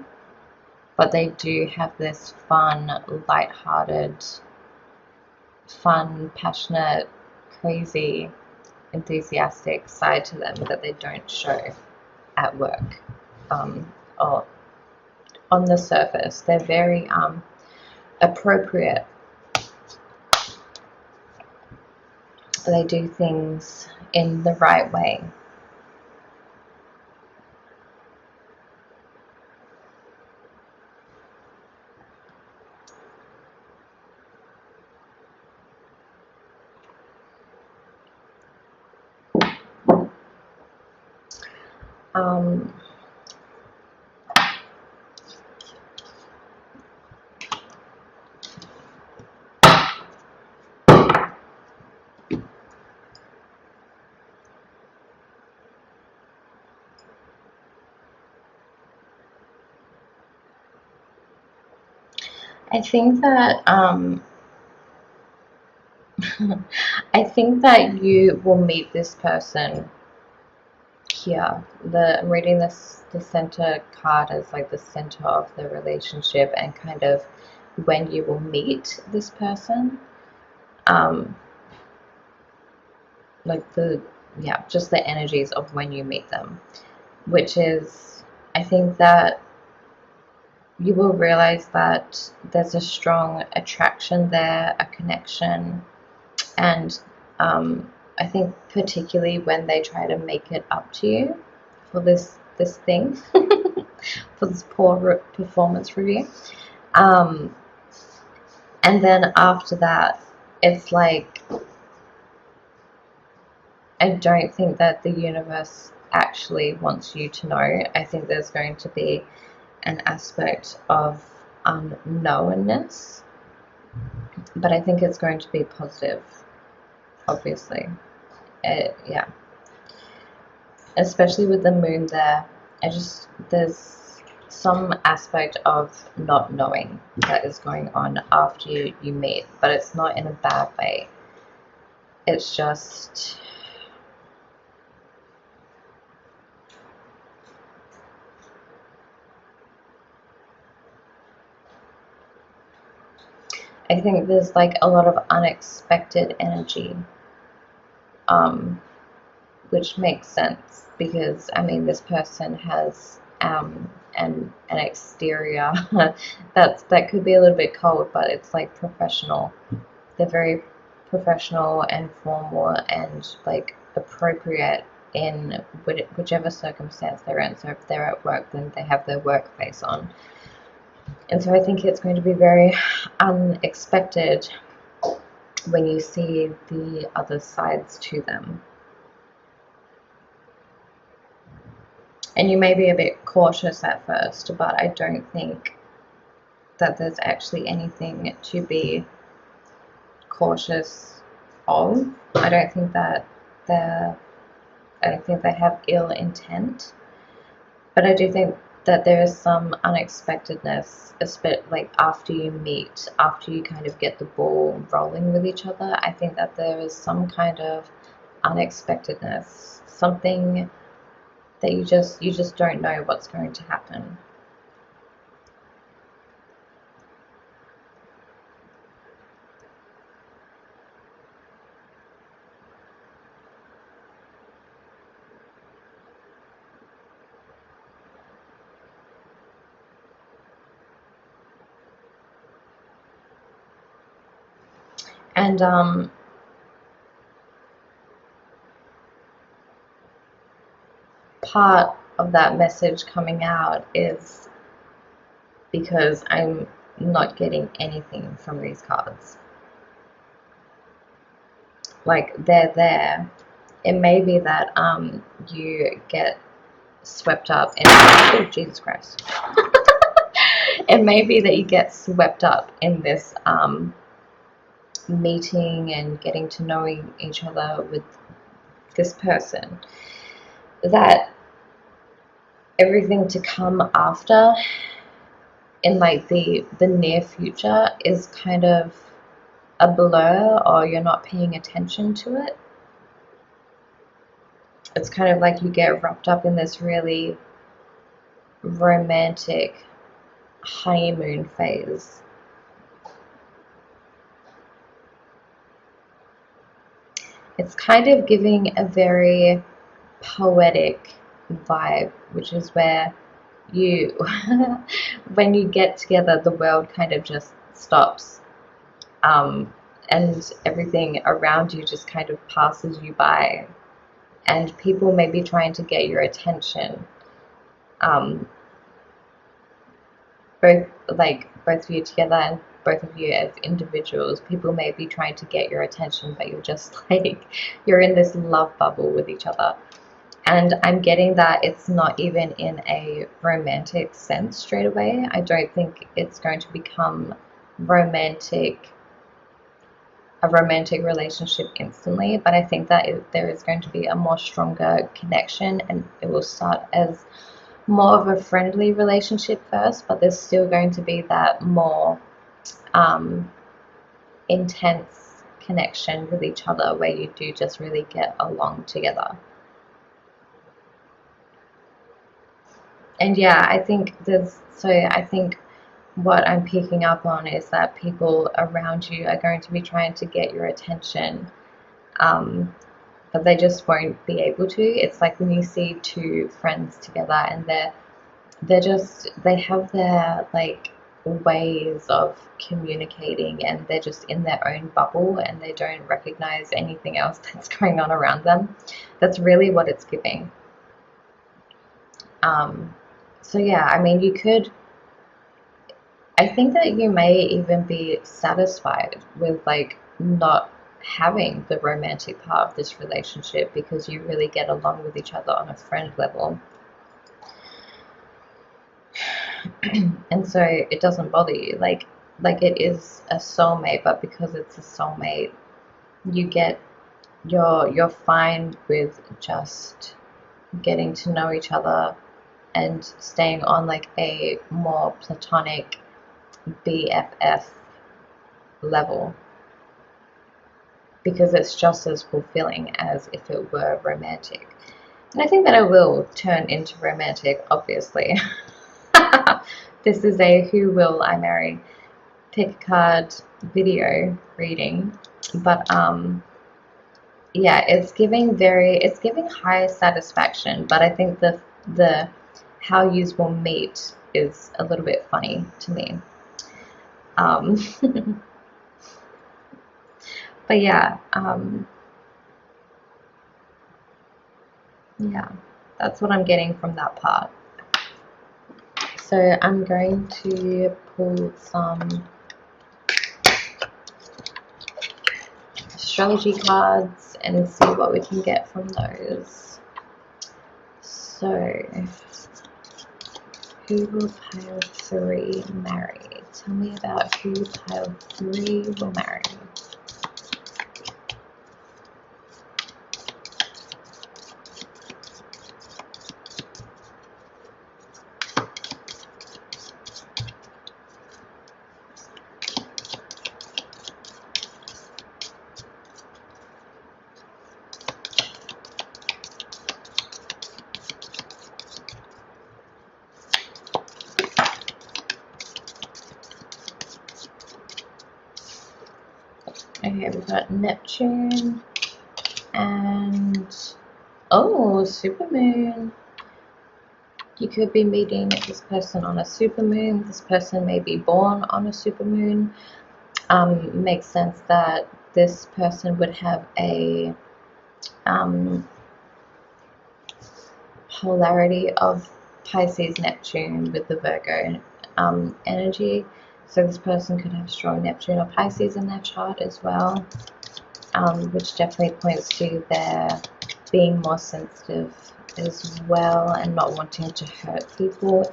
but they do have this fun, light-hearted, fun, passionate, crazy, enthusiastic side to them that they don't show at work, or on the surface. They're very appropriate. They do things in the right way. I think that I think that you will meet this person here. I'm reading this, the center card as like the center of the relationship, and kind of when you will meet this person. Like just the energies of when you meet them, which is, I think that you will realize that there's a strong attraction there, a connection, and I think particularly when they try to make it up to you for this thing, for this poor performance review, and then after that, it's like, I don't think that the universe actually wants you to know. I think there's going to be an aspect of unknownness, but I think it's going to be positive, obviously. Yeah. Especially with the moon there, there's some aspect of not knowing that is going on after you meet, but it's not in a bad way. It's just, I think there's like a lot of unexpected energy, which makes sense because I mean this person has an exterior that could be a little bit cold, but it's like professional. They're very professional and formal and like appropriate in whichever circumstance they're in. So if they're at work, then they have their work face on. And so I think it's going to be very unexpected when you see the other sides to them. And you may be a bit cautious at first, but I don't think that there's actually anything to be cautious of. I don't think they have ill intent, but I do think that there is some unexpectedness, especially like after you meet, after you kind of get the ball rolling with each other. I think that there is some kind of unexpectedness, something that you just don't know what's going to happen. And part of that message coming out is because I'm not getting anything from these cards. Like they're there. It may be that you get swept up in oh Jesus Christ. It may be that you get swept up in this meeting and getting to know each other with this person, that everything to come after in like the near future is kind of a blur, or you're not paying attention to it. It's kind of like you get wrapped up in this really romantic honeymoon phase. It's kind of giving a very poetic vibe, which is where you when you get together, the world kind of just stops, and everything around you just kind of passes you by, and people may be trying to get your attention, both of you together and both of you as individuals. People may be trying to get your attention, but you're just like you're in this love bubble with each other. And I'm getting that it's not even in a romantic sense straight away. I don't think it's going to become a romantic relationship instantly, but I think that there is going to be a more stronger connection, and it will start as more of a friendly relationship first, but there's still going to be that more intense connection with each other where you do just really get along together. And yeah, I think what I'm picking up on is that people around you are going to be trying to get your attention, but they just won't be able to. It's like when you see two friends together and they have their like ways of communicating, and they're just in their own bubble and they don't recognize anything else that's going on around them. That's really what it's giving. So yeah, I mean, I think that you may even be satisfied with like not having the romantic part of this relationship because you really get along with each other on a friend level. And so it doesn't bother you. Like it is a soulmate, but because it's a soulmate, you're fine with just getting to know each other and staying on like a more platonic BFF level, because it's just as fulfilling as if it were romantic. And I think that it will turn into romantic, obviously. This is a who will I marry pick a card video reading, but yeah, it's giving high satisfaction, but I think the how yous will meet is a little bit funny to me. But yeah, yeah, that's what I'm getting from that part. So I'm going to pull some astrology cards and see what we can get from those. So, who will pile 3 marry? Tell me about who pile 3 will marry. Okay, we've got Neptune and supermoon. You could be meeting this person on a supermoon. This person may be born on a supermoon. Makes sense that this person would have a polarity of Pisces Neptune with the Virgo energy. So this person could have strong Neptune or Pisces in their chart as well, which definitely points to their being more sensitive as well and not wanting to hurt people,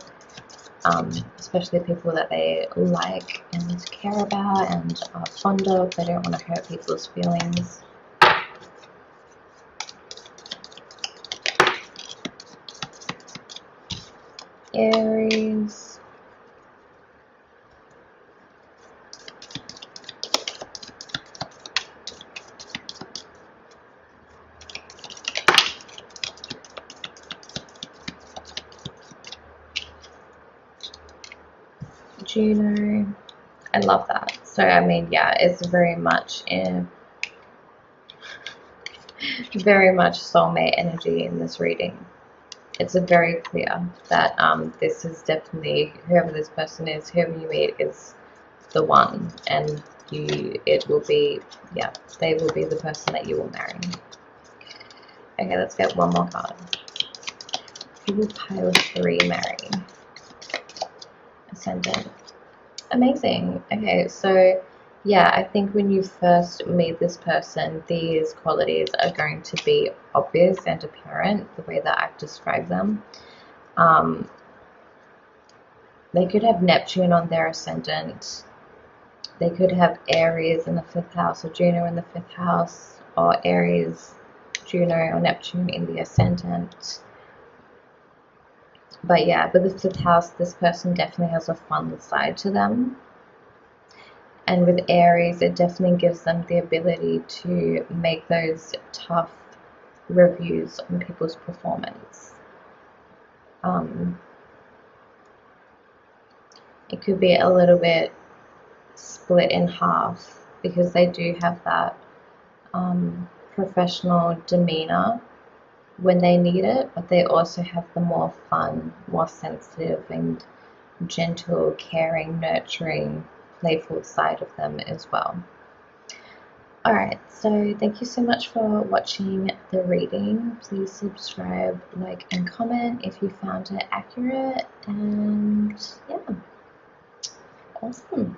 especially people that they like and care about and are fond of. They don't want to hurt people's feelings. Aries. Juno. I love that. So I mean, yeah, it's very much soulmate energy in this reading. It's very clear that this is definitely, whoever this person is, whoever you meet is the one, and they will be the person that you will marry. Okay, let's get one more card. Who will pile 3 marry? Ascendant. Amazing. Okay, so yeah, I think when you first meet this person, these qualities are going to be obvious and apparent the way that I've described them. They could have Neptune on their ascendant. They could have Aries in the 5th house or Juno in the 5th house, or Aries, Juno, or Neptune in the ascendant. But yeah, with the 5th house, this person definitely has a fun side to them. And with Aries, it definitely gives them the ability to make those tough reviews on people's performance. It could be a little bit split in half because they do have that professional demeanor when they need it, but they also have the more fun, more sensitive and gentle, caring, nurturing, playful side of them as well. Alright, so thank you so much for watching the reading. Please subscribe, like, and comment if you found it accurate, and yeah, awesome.